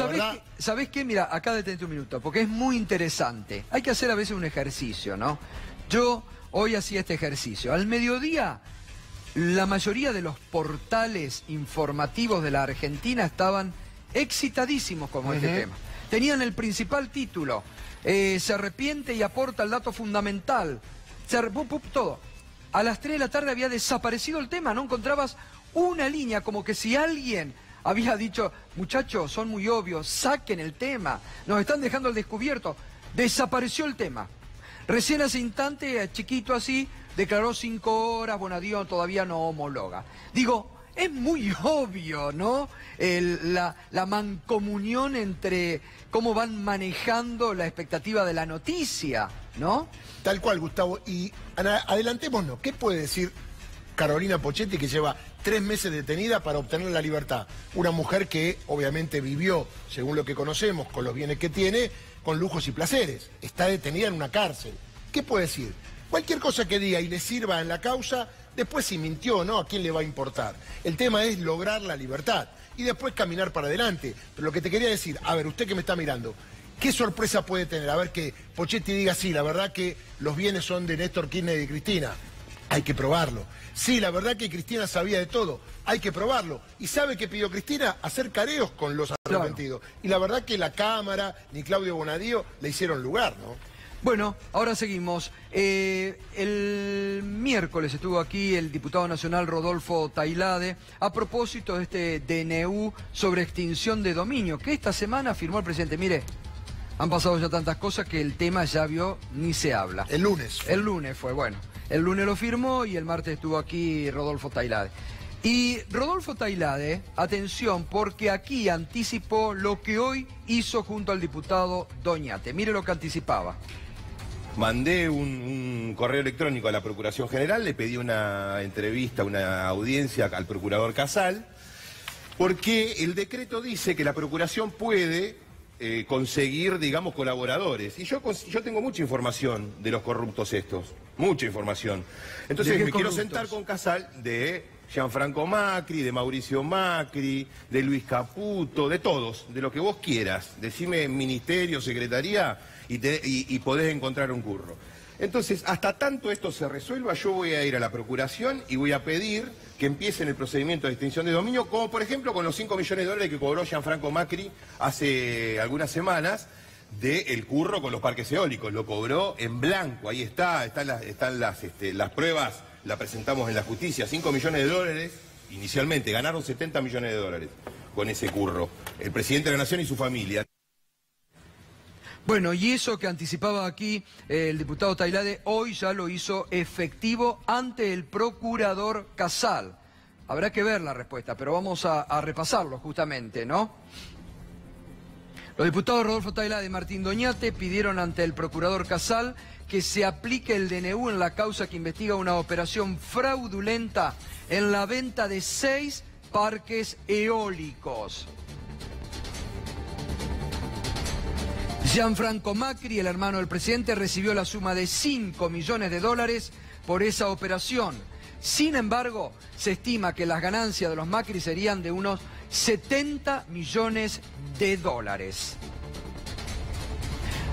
¿sabés qué? Mira, acá detente un minuto, porque es muy interesante. Hay que hacer a veces un ejercicio, ¿no? Yo hoy hacía este ejercicio. Al mediodía, la mayoría de los portales informativos de la Argentina estaban excitadísimos con este tema. Tenían el principal título, se arrepiente y aporta el dato fundamental, todo. A las 3 de la tarde había desaparecido el tema, no encontrabas una línea, como que si alguien había dicho, muchachos, son muy obvios, saquen el tema, nos están dejando al descubierto. Desapareció el tema. Recién hace instante, chiquito así, declaró 5 horas, Bonadío todavía no homologa. Digo, es muy obvio, ¿no? La mancomunión entre cómo van manejando la expectativa de la noticia, ¿no? Tal cual, Gustavo. Y adelantémonos, ¿qué puede decir Carolina Pocchetti, que lleva 3 meses detenida para obtener la libertad? Una mujer que obviamente vivió, según lo que conocemos, con los bienes que tiene, con lujos y placeres. Está detenida en una cárcel. ¿Qué puede decir? Cualquier cosa que diga y le sirva en la causa, después si mintió o no, ¿a quién le va a importar? El tema es lograr la libertad y después caminar para adelante. Pero lo que te quería decir, a ver, usted que me está mirando, ¿qué sorpresa puede tener? A ver, que Pocchetti diga, sí, la verdad que los bienes son de Néstor Kirchner y de Cristina. Hay que probarlo. Sí, la verdad que Cristina sabía de todo. Hay que probarlo. ¿Y sabe qué pidió Cristina? Hacer careos con los arrepentidos. Claro. Y la verdad que la Cámara ni Claudio Bonadío le hicieron lugar, ¿no? Bueno, ahora seguimos. El miércoles estuvo aquí el diputado nacional Rodolfo Tailade a propósito de este DNU sobre extinción de dominio, que esta semana firmó el presidente. Mire, han pasado ya tantas cosas que el tema ya ni se habla. El lunes. El lunes fue, bueno. El lunes lo firmó y el martes estuvo aquí Rodolfo Tailade. Y Rodolfo Tailade, atención, porque aquí anticipó lo que hoy hizo junto al diputado Doñate. Mire lo que anticipaba. Mandé un correo electrónico a la Procuración General, le pedí una entrevista, una audiencia al procurador Casal, porque el decreto dice que la Procuración puede conseguir, digamos, colaboradores. Y yo tengo mucha información de los corruptos estos, mucha información. Entonces me quiero sentar con Casal de Gianfranco Macri, de Mauricio Macri, de Luis Caputo, de todos, de lo que vos quieras. Decime ministerio, secretaría y podés encontrar un curro. Entonces, hasta tanto esto se resuelva, yo voy a ir a la Procuración y voy a pedir que empiecen el procedimiento de extinción de dominio, como por ejemplo con los 5 millones de dólares que cobró Gianfranco Macri hace algunas semanas del curro con los parques eólicos. Lo cobró en blanco, ahí están las pruebas, la presentamos en la justicia, 5 millones de dólares, inicialmente ganaron 70 millones de dólares con ese curro, el presidente de la Nación y su familia. Bueno, y eso que anticipaba aquí el diputado Tailade, hoy ya lo hizo efectivo ante el procurador Casal. Habrá que ver la respuesta, pero vamos a repasarlo justamente, ¿no? Los diputados Rodolfo Tailade y Martín Doñate pidieron ante el procurador Casal que se aplique el DNU en la causa que investiga una operación fraudulenta en la venta de 6 parques eólicos. Gianfranco Macri, el hermano del presidente, recibió la suma de 5 millones de dólares por esa operación. Sin embargo, se estima que las ganancias de los Macri serían de unos 70 millones de dólares.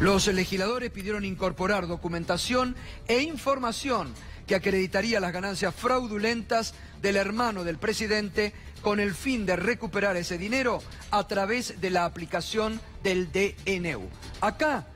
Los legisladores pidieron incorporar documentación e información que acreditaría las ganancias fraudulentas del hermano del presidente con el fin de recuperar ese dinero a través de la aplicación del DNU. Acá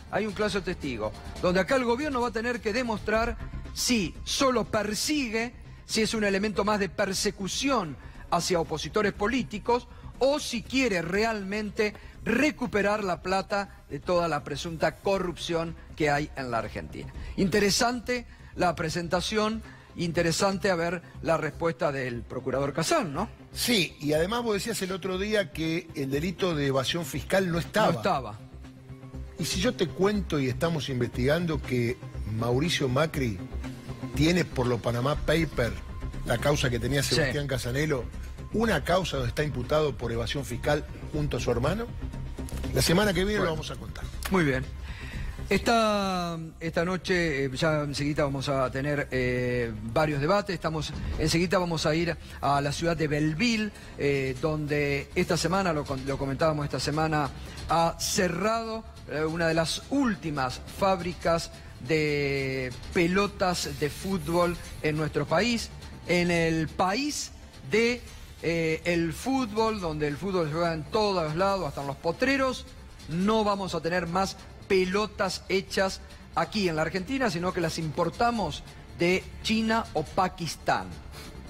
hay un claro testigo, donde acá el gobierno va a tener que demostrar si solo persigue, si es un elemento más de persecución hacia opositores políticos, o si quiere realmente recuperar la plata de toda la presunta corrupción que hay en la Argentina. Interesante la presentación, interesante a ver la respuesta del procurador Casal, ¿no? Sí, y además vos decías el otro día que el delito de evasión fiscal no estaba. No estaba. Y si yo te cuento y estamos investigando que Mauricio Macri tiene por los Panama Papers, la causa que tenía Sebastián Casanelo, una causa donde está imputado por evasión fiscal junto a su hermano, la semana que viene lo vamos a contar. Muy bien. Esta noche ya enseguida vamos a tener varios debates. Enseguida vamos a ir a la ciudad de Belleville, donde esta semana, lo comentábamos esta semana, ha cerrado una de las últimas fábricas de pelotas de fútbol en nuestro país, en el país de el fútbol, donde el fútbol se juega en todos lados, hasta en los potreros. No vamos a tener más pelotas hechas aquí en la Argentina, sino que las importamos de China o Pakistán,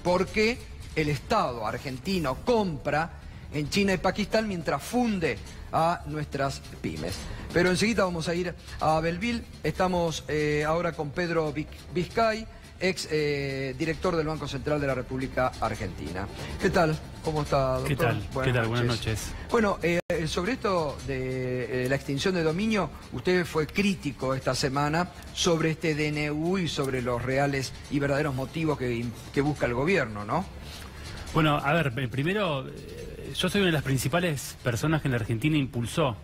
porque el Estado argentino compra en China y Pakistán mientras funde a nuestras pymes. Pero enseguida vamos a ir a Belleville. Estamos ahora con Pedro Vizcay, ex director del Banco Central de la República Argentina. ¿Qué tal? ¿Cómo está, doctor? ¿Qué tal? Buenas noches. Bueno, sobre esto de la extinción de dominio, usted fue crítico esta semana sobre este DNU y sobre los reales y verdaderos motivos que busca el gobierno, ¿no? Bueno, a ver, primero, yo soy una de las principales personas que en la Argentina impulsó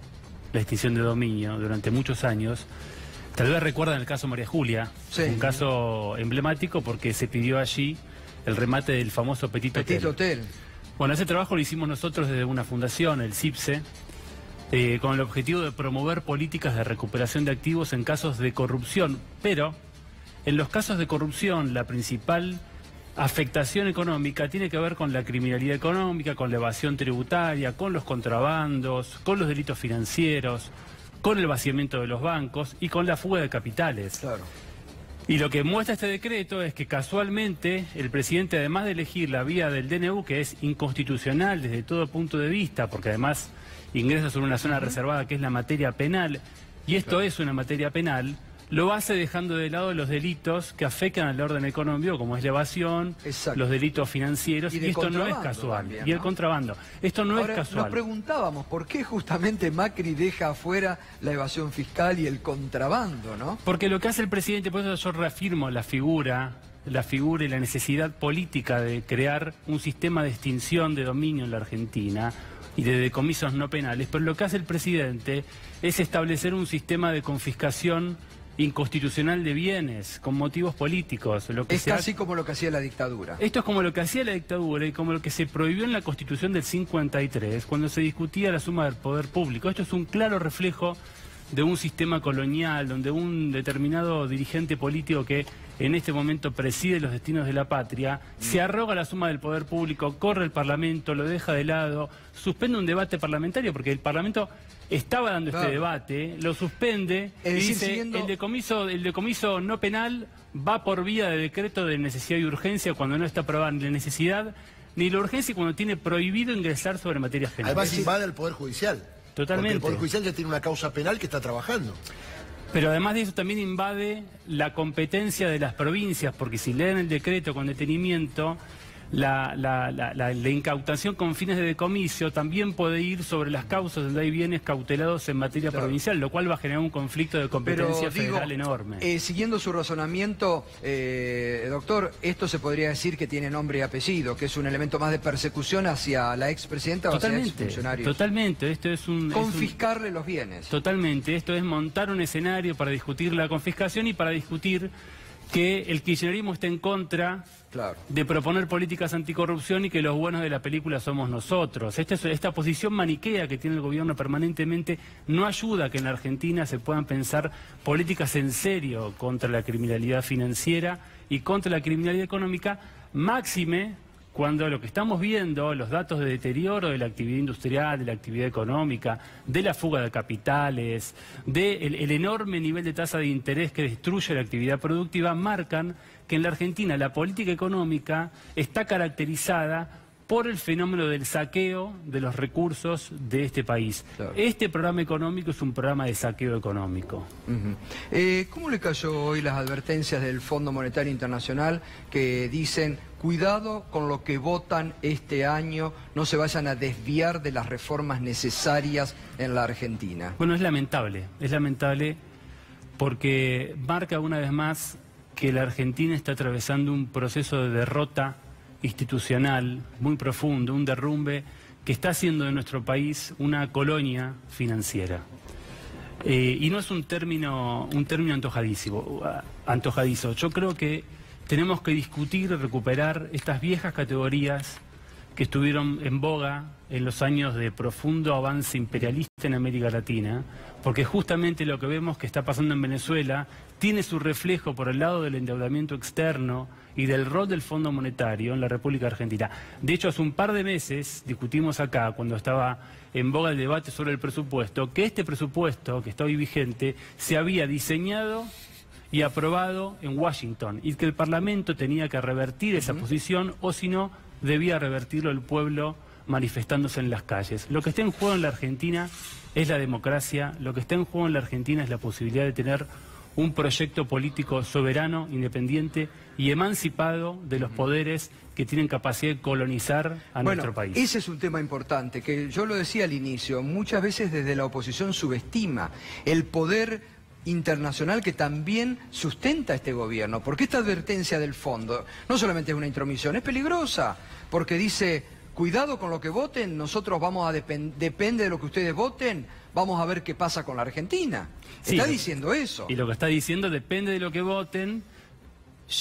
la extinción de dominio durante muchos años. Tal vez recuerdan el caso María Julia, sí, un caso emblemático porque se pidió allí el remate del famoso Petit Hotel. Bueno, ese trabajo lo hicimos nosotros desde una fundación, el CIPSE, con el objetivo de promover políticas de recuperación de activos en casos de corrupción. Pero en los casos de corrupción, la principal afectación económica tiene que ver con la criminalidad económica, con la evasión tributaria, con los contrabandos, con los delitos financieros, con el vaciamiento de los bancos y con la fuga de capitales. Claro. Y lo que muestra este decreto es que casualmente el presidente, además de elegir la vía del DNU, que es inconstitucional desde todo punto de vista, porque además ingresa sobre una zona reservada que es la materia penal, y esto es una materia penal, lo hace dejando de lado los delitos que afectan al orden económico, como es la evasión, los delitos financieros, y esto no es casual. También, ¿no? Y el contrabando. Esto no es casual. Nos preguntábamos por qué justamente Macri deja afuera la evasión fiscal y el contrabando, ¿no? Porque lo que hace el presidente, por eso yo reafirmo la figura y la necesidad política de crear un sistema de extinción de dominio en la Argentina y de decomisos no penales, pero lo que hace el presidente es establecer un sistema de confiscación inconstitucional de bienes con motivos políticos. Es casi como lo que hacía la dictadura. Esto es como lo que hacía la dictadura y como lo que se prohibió en la Constitución del 53 cuando se discutía la suma del poder público. Esto es un claro reflejo de un sistema colonial, donde un determinado dirigente político que en este momento preside los destinos de la patria, se arroga la suma del poder público, corre el Parlamento, lo deja de lado, suspende un debate parlamentario, porque el Parlamento estaba dando este debate, lo suspende y dice, el decomiso no penal va por vía de decreto de necesidad y urgencia cuando no está aprobada ni la necesidad ni la urgencia y cuando tiene prohibido ingresar sobre materias penales. Además invade el Poder Judicial. Totalmente. Porque el Poder Judicial ya tiene una causa penal que está trabajando. Pero además de eso también invade la competencia de las provincias, porque si leen el decreto con detenimiento, la incautación con fines de decomiso también puede ir sobre las causas donde hay bienes cautelados en materia provincial, lo cual va a generar un conflicto de competencia federal enorme. Siguiendo su razonamiento, doctor, esto se podría decir que tiene nombre y apellido, que es un elemento más de persecución hacia la expresidenta o hacia exfuncionarios. Totalmente, esto es un... Confiscarle los bienes. Totalmente, esto es montar un escenario para discutir la confiscación y para discutir que el kirchnerismo está en contra de proponer políticas anticorrupción y que los buenos de la película somos nosotros. Esta posición maniquea que tiene el gobierno permanentemente no ayuda a que en la Argentina se puedan pensar políticas en serio contra la criminalidad financiera y contra la criminalidad económica, máxime cuando lo que estamos viendo, los datos de deterioro de la actividad industrial, de la actividad económica, de la fuga de capitales, del enorme nivel de tasa de interés que destruye la actividad productiva, marcan que en la Argentina la política económica está caracterizada por el fenómeno del saqueo de los recursos de este país. Este programa económico es un programa de saqueo económico. ¿Cómo le cayó hoy las advertencias del Fondo Monetario Internacional que dicen cuidado con lo que votan este año, no se vayan a desviar de las reformas necesarias en la Argentina? Bueno, es lamentable porque marca una vez más que la Argentina está atravesando un proceso de derrota institucional muy profundo, un derrumbe que está haciendo de nuestro país una colonia financiera. Y no es un término antojadizo. Yo creo que tenemos que discutir y recuperar estas viejas categorías que estuvieron en boga en los años de profundo avance imperialista en América Latina, porque justamente lo que vemos que está pasando en Venezuela tiene su reflejo por el lado del endeudamiento externo y del rol del Fondo Monetario en la República Argentina. De hecho, hace un par de meses discutimos acá, cuando estaba en boga el debate sobre el presupuesto, que este presupuesto, que está hoy vigente, se había diseñado y aprobado en Washington, y que el Parlamento tenía que revertir esa posición, o si no, debía revertirlo el pueblo manifestándose en las calles. Lo que está en juego en la Argentina es la democracia, lo que está en juego en la Argentina es la posibilidad de tener un proyecto político soberano, independiente y emancipado de los poderes que tienen capacidad de colonizar a nuestro país. Ese es un tema importante, que yo lo decía al inicio, muchas veces desde la oposición subestima el poder internacional que también sustenta este gobierno, porque esta advertencia del fondo no solamente es una intromisión, es peligrosa, porque dice, cuidado con lo que voten, nosotros vamos a depende de lo que ustedes voten, vamos a ver qué pasa con la Argentina. Está diciendo eso. Y lo que está diciendo, depende de lo que voten,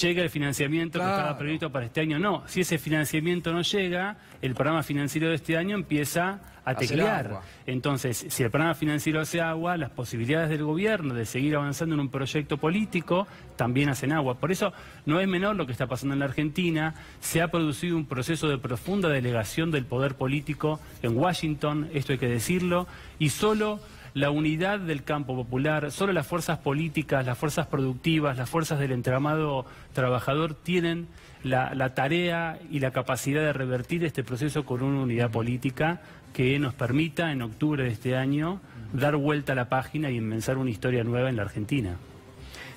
llega el financiamiento que estaba previsto para este año. No, si ese financiamiento no llega, el programa financiero de este año empieza a teclear. Entonces, si el programa financiero hace agua, las posibilidades del gobierno de seguir avanzando en un proyecto político también hacen agua. Por eso no es menor lo que está pasando en la Argentina. Se ha producido un proceso de profunda delegación del poder político en Washington, esto hay que decirlo, y solo la unidad del campo popular, solo las fuerzas políticas, las fuerzas productivas, las fuerzas del entramado trabajador tienen la tarea y la capacidad de revertir este proceso con una unidad política que nos permita en octubre de este año dar vuelta a la página y empezar una historia nueva en la Argentina.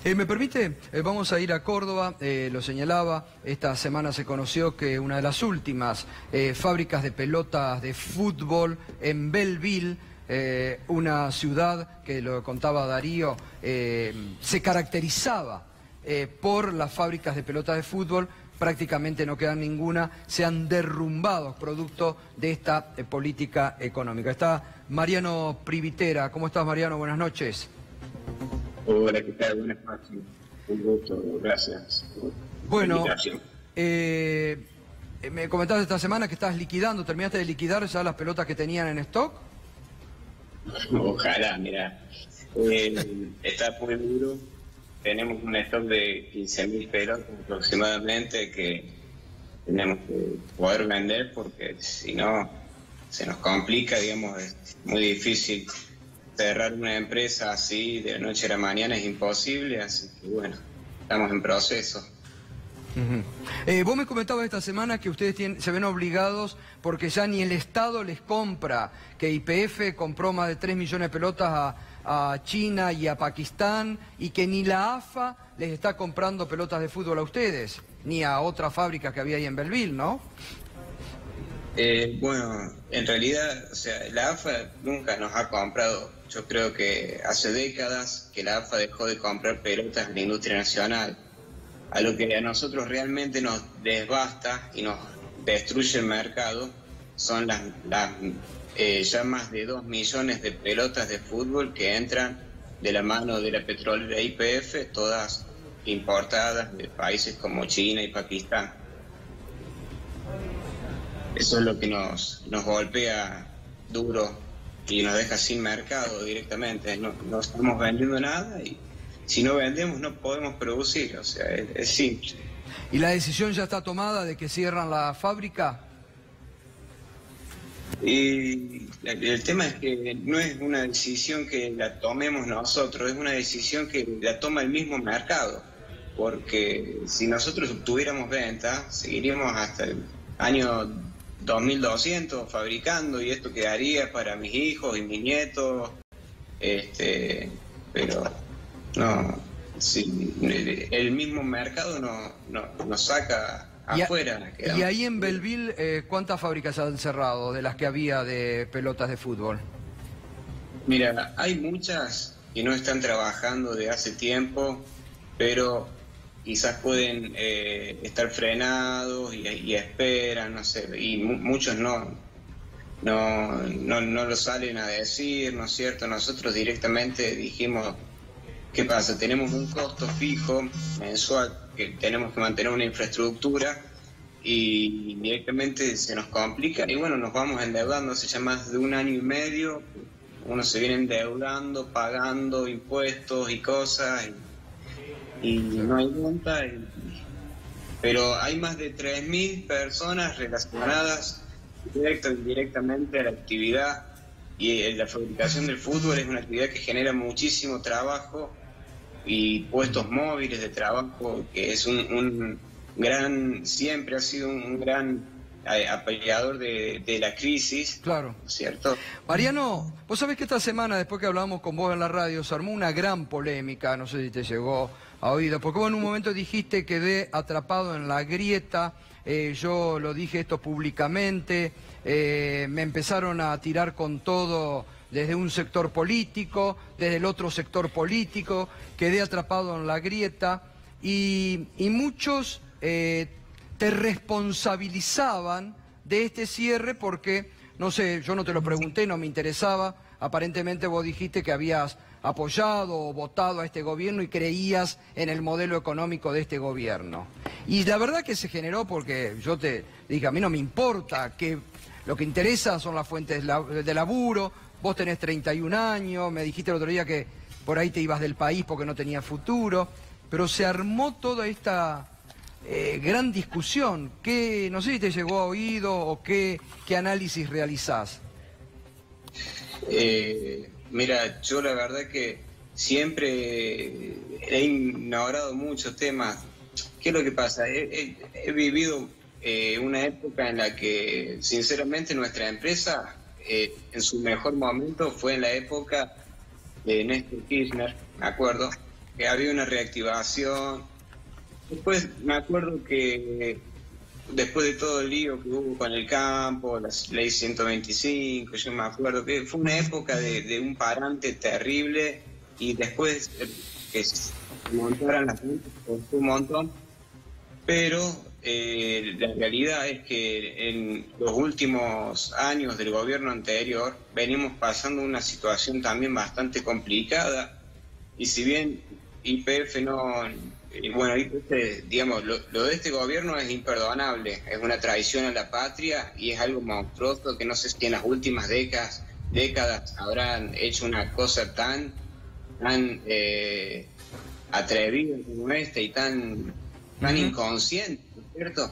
¿Me permite? Vamos a ir a Córdoba, lo señalaba, esta semana se conoció que una de las últimas fábricas de pelotas de fútbol en Belleville, una ciudad que lo contaba Darío, se caracterizaba por las fábricas de pelotas de fútbol, prácticamente no queda ninguna, se han derrumbado producto de esta política económica. Está Mariano Privitera. ¿Cómo estás, Mariano? Buenas noches. Hola, ¿qué tal? Buenas noches. Un gusto, gracias. Bueno, me comentaste esta semana que estás liquidando, ¿terminaste de liquidar ya las pelotas que tenían en stock? Ojalá, mira. Está muy duro. Tenemos un stock de 15.000 pelotas aproximadamente que tenemos que poder vender porque si no se nos complica, digamos, es muy difícil. Cerrar una empresa así de la noche a la mañana es imposible, así que bueno, estamos en proceso. Vos me comentabas esta semana que ustedes se ven obligados porque ya ni el Estado les compra, que YPF compró más de 3 millones de pelotas a China y a Pakistán y que ni la AFA les está comprando pelotas de fútbol a ustedes, ni a otra fábrica que había ahí en Belleville, ¿no? Bueno, en realidad, o sea, la AFA nunca nos ha comprado. Yo creo que hace décadas que la AFA dejó de comprar pelotas en la industria nacional. A lo que a nosotros realmente nos desbasta y nos destruye el mercado son las ya más de 2 millones de pelotas de fútbol que entran de la mano de la petrolera YPF, todas importadas de países como China y Pakistán. Eso es lo que nos golpea duro y nos deja sin mercado directamente. No estamos vendiendo nada y si no vendemos no podemos producir, o sea, es simple. ¿Y la decisión ya está tomada de que cierran la fábrica? Y el tema es que no es una decisión que la tomemos nosotros, es una decisión que la toma el mismo mercado, porque si nosotros obtuviéramos venta, seguiríamos hasta el año 2200 fabricando y esto quedaría para mis hijos y mis nietos, pero no, si el mismo mercado nos saca afuera. Y ahí en Belleville, ¿cuántas fábricas han cerrado de las que había de pelotas de fútbol? Mira, hay muchas que no están trabajando de hace tiempo, pero quizás pueden estar frenados y esperan, no sé, y muchos no lo salen a decir, ¿no es cierto? Nosotros directamente dijimos, ¿qué pasa? Tenemos un costo fijo mensual que tenemos que mantener una infraestructura y directamente se nos complica y bueno, nos vamos endeudando hace ya más de 1 año y medio, uno se viene endeudando, pagando impuestos y cosas y no hay venta, pero hay más de 3.000 personas relacionadas directa o indirectamente a la actividad y la fabricación del fútbol es una actividad que genera muchísimo trabajo y puestos móviles de trabajo, que es siempre ha sido un gran apoyador de la crisis. Claro. ¿Cierto? Mariano, vos sabés que esta semana, después que hablamos con vos en la radio, se armó una gran polémica, no sé si te llegó a oído, porque vos en un momento dijiste quedé atrapado en la grieta, yo lo dije esto públicamente, me empezaron a tirar con todo desde un sector político, desde el otro sector político, quedé atrapado en la grieta y muchos te responsabilizaban de este cierre porque, no sé, yo no te lo pregunté, no me interesaba, aparentemente vos dijiste que habías apoyado o votado a este gobierno y creías en el modelo económico de este gobierno. Y la verdad que se generó porque yo te dije, a mí no me importa, que lo que interesa son las fuentes de laburo, vos tenés 31 años, me dijiste el otro día que por ahí te ibas del país porque no tenías futuro, pero se armó toda esta gran discusión. No sé si te llegó a oído o qué análisis realizás. Mira, yo la verdad que siempre he ignorado muchos temas. ¿Qué es lo que pasa? He vivido una época en la que, sinceramente, nuestra empresa, en su mejor momento, fue en la época de Néstor Kirchner, me acuerdo, que había una reactivación. Después me acuerdo que después de todo el lío que hubo con el campo, la ley 125, yo me acuerdo que fue una época de un parante terrible y después que se montaran las juntas costó un montón, pero la realidad es que en los últimos años del gobierno anterior venimos pasando una situación también bastante complicada y si bien YPF digamos, lo de este gobierno es imperdonable, es una traición a la patria y es algo monstruoso que no sé si en las últimas décadas décadas habrán hecho una cosa tan atrevida como esta y tan inconsciente, ¿cierto?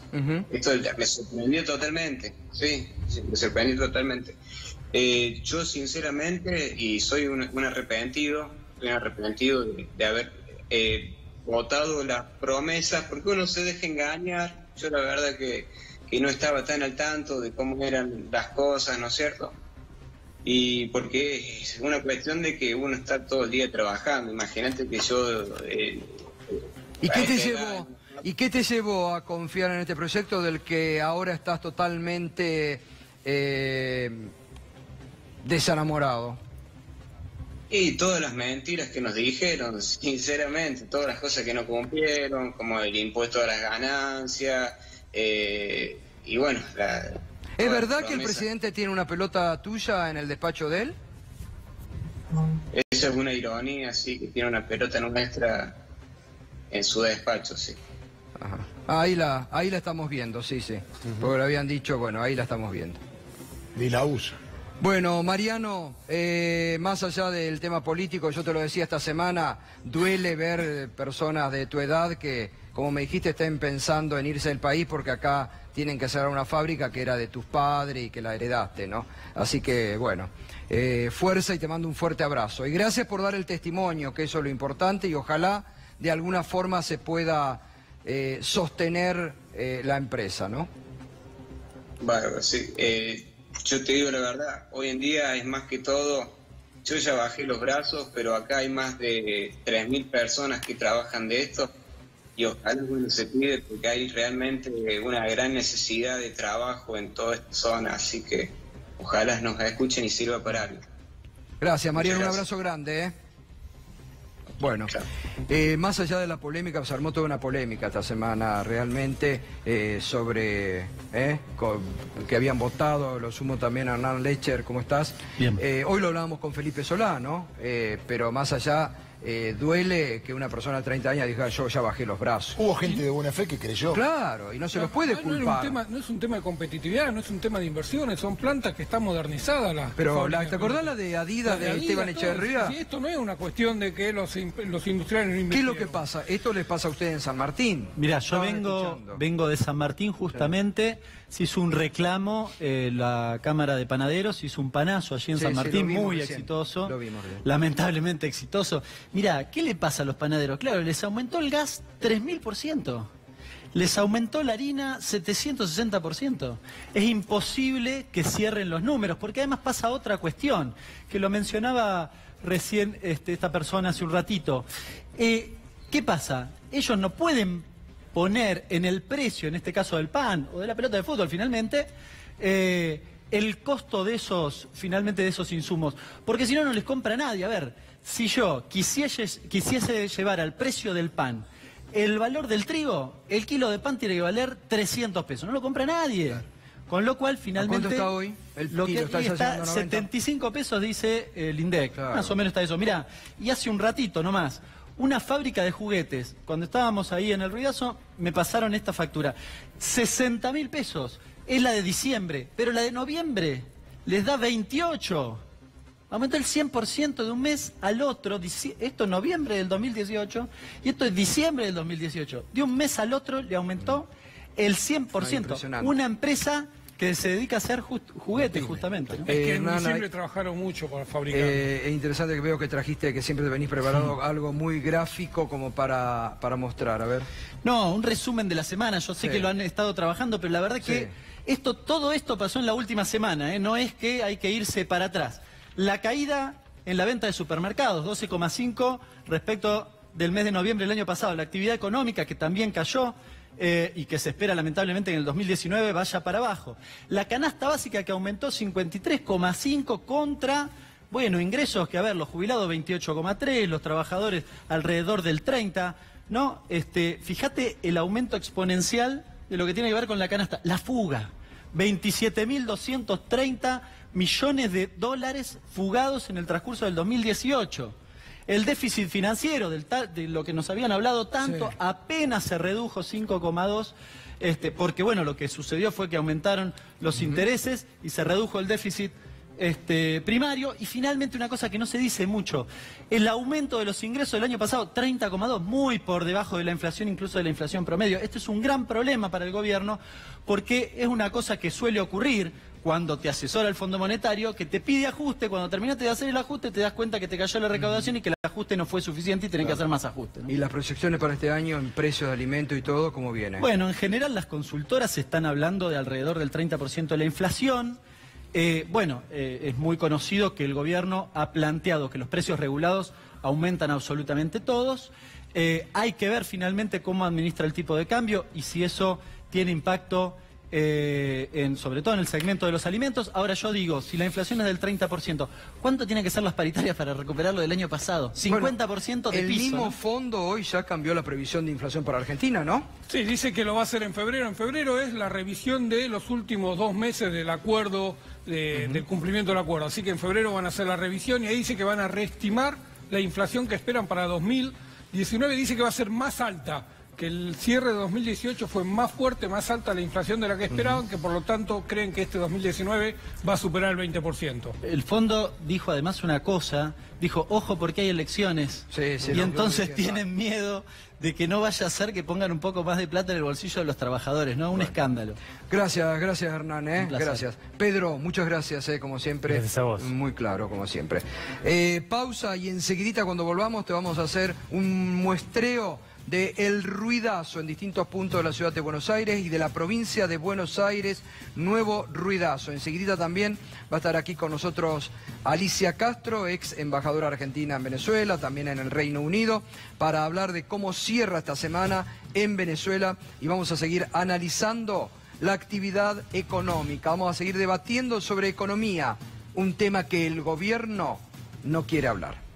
Esto me sorprendió totalmente, sí, me sorprendió totalmente. Yo sinceramente, y soy un arrepentido, de haber votado las promesas, porque uno se deja engañar. Yo la verdad que no estaba tan al tanto de cómo eran las cosas, ¿no es cierto? Y porque es una cuestión de que uno está todo el día trabajando. Imagínate que yo... ¿Y qué te llevó a confiar en este proyecto del que ahora estás totalmente desenamorado? Y todas las mentiras que nos dijeron, sinceramente, todas las cosas que no cumplieron, como el impuesto a las ganancias, y bueno... ¿Es verdad que el presidente tiene una pelota tuya en el despacho de él? Esa es una ironía, sí, que tiene una pelota nuestra en su despacho, sí. Ajá. Ahí la estamos viendo, sí. Porque lo habían dicho, bueno, ahí la estamos viendo. Ni la usa. Bueno, Mariano, más allá del tema político, yo te lo decía esta semana, duele ver personas de tu edad que, como me dijiste, estén pensando en irse del país porque acá tienen que cerrar una fábrica que era de tus padres y que la heredaste, ¿no? Así que, bueno, fuerza y te mando un fuerte abrazo. Y gracias por dar el testimonio, que eso es lo importante, y ojalá de alguna forma se pueda sostener la empresa, ¿no? Bárbaro, sí. Yo te digo la verdad, hoy en día es más que todo, yo ya bajé los brazos, pero acá hay más de 3.000 personas que trabajan de esto y ojalá bueno, se pide porque hay realmente una gran necesidad de trabajo en toda esta zona, así que ojalá nos escuchen y sirva para algo. Gracias, Mariano, un abrazo grande, Bueno, más allá de la polémica, se armó toda una polémica esta semana realmente sobre que habían votado, lo sumo también a Hernán Lecher, ¿cómo estás? Bien. Hoy lo hablábamos con Felipe Solá, ¿no? Pero más allá, duele que una persona de 30 años diga yo ya bajé los brazos. Hubo gente de buena fe que creyó. Claro, y no se los puede culpar. No es un tema de competitividad, no es un tema de inversiones, son plantas que están modernizadas. Pero, ¿te acordás la de Adidas de Esteban Echeverría? Sí, esto no es una cuestión de que los industriales no invierten. ¿Qué es lo que pasa? Esto les pasa a ustedes en San Martín. Mirá, yo vengo de San Martín justamente, se hizo un reclamo, la Cámara de Panaderos hizo un panazo allí en San Martín, muy exitoso, lamentablemente exitoso. Mirá, ¿qué le pasa a los panaderos? Claro, les aumentó el gas 3000%. Les aumentó la harina 760%. Es imposible que cierren los números, porque además pasa otra cuestión, que lo mencionaba recién esta persona hace un ratito. ¿Qué pasa? Ellos no pueden poner en el precio, en este caso del pan o de la pelota de fútbol finalmente, el costo de esos insumos, porque si no, no les compra nadie. A ver, si yo quisiese llevar al precio del pan el valor del trigo, el kilo de pan tiene que valer 300 pesos, no lo compra nadie. Claro. Con lo cual, finalmente... ¿Cuánto está hoy? Lo que está 75 pesos, dice el INDEC. Claro. Más o menos está eso. Mirá, y hace un ratito nomás, una fábrica de juguetes, cuando estábamos ahí en el Ruidazo, me pasaron esta factura. 60.000 pesos. Es la de diciembre, pero la de noviembre les da 28. Aumentó el 100% de un mes al otro. Esto es noviembre del 2018 y esto es diciembre del 2018. De un mes al otro le aumentó el 100%. Una empresa que se dedica a hacer juguetes, justamente, ¿no? Es que en diciembre trabajaron mucho para fabricar. Es interesante que veo que trajiste, que siempre te venís preparado algo muy gráfico como para mostrar, a ver. No, un resumen de la semana. Yo sé que lo han estado trabajando, pero la verdad que todo esto pasó en la última semana, ¿eh? No es que hay que irse para atrás. La caída en la venta de supermercados, 12,5 respecto del mes de noviembre del año pasado. La actividad económica, que también cayó y que se espera lamentablemente en el 2019 vaya para abajo. La canasta básica, que aumentó 53,5 contra, bueno, ingresos que, a ver, los jubilados 28,3, los trabajadores alrededor del 30, ¿no? Fíjate el aumento exponencial de lo que tiene que ver con la canasta. La fuga, 27.230 millones de dólares fugados en el transcurso del 2018. El déficit financiero de lo que nos habían hablado tanto apenas se redujo 5,2, porque bueno, lo que sucedió fue que aumentaron los intereses y se redujo el déficit primario. Y finalmente una cosa que no se dice mucho, el aumento de los ingresos del año pasado, 30,2, muy por debajo de la inflación, incluso de la inflación promedio. Esto es un gran problema para el gobierno porque es una cosa que suele ocurrir cuando te asesora el Fondo Monetario, que te pide ajuste, cuando terminaste de hacer el ajuste te das cuenta que te cayó la recaudación y que el ajuste no fue suficiente y tenés que hacer más ajustes, ¿no? ¿Y las proyecciones para este año en precios de alimentos y todo, cómo viene? Bueno, en general las consultoras están hablando de alrededor del 30% de la inflación. Es muy conocido que el gobierno ha planteado que los precios regulados aumentan absolutamente todos. Hay que ver finalmente cómo administra el tipo de cambio y si eso tiene impacto sobre todo en el segmento de los alimentos. Ahora yo digo, si la inflación es del 30%, ¿cuánto tienen que ser las paritarias para recuperarlo del año pasado? 50% de el piso. El mismo ¿no? fondo hoy ya cambió la previsión de inflación para Argentina, ¿no? Sí, dice que lo va a hacer en febrero. En febrero es la revisión de los últimos 2 meses del acuerdo, del cumplimiento del acuerdo. Así que en febrero van a hacer la revisión y ahí dice que van a reestimar la inflación que esperan para 2019. Dice que va a ser más alta, que el cierre de 2018 fue más fuerte, más alta la inflación de la que esperaban, que por lo tanto creen que este 2019 va a superar el 20%. El fondo dijo además una cosa, dijo, ojo porque hay elecciones, y entonces tienen miedo de que no vaya a ser que pongan un poco más de plata en el bolsillo de los trabajadores, ¿no? Un escándalo. Gracias Hernán, gracias. Pedro, muchas gracias, como siempre. Gracias a vos. Muy claro, como siempre. Pausa y enseguidita cuando volvamos te vamos a hacer un muestreo del ruidazo en distintos puntos de la ciudad de Buenos Aires y de la provincia de Buenos Aires, nuevo ruidazo. Enseguidita también va a estar aquí con nosotros Alicia Castro, ex embajadora argentina en Venezuela, también en el Reino Unido, para hablar de cómo cierra esta semana en Venezuela y vamos a seguir analizando la actividad económica. Vamos a seguir debatiendo sobre economía, un tema que el gobierno no quiere hablar.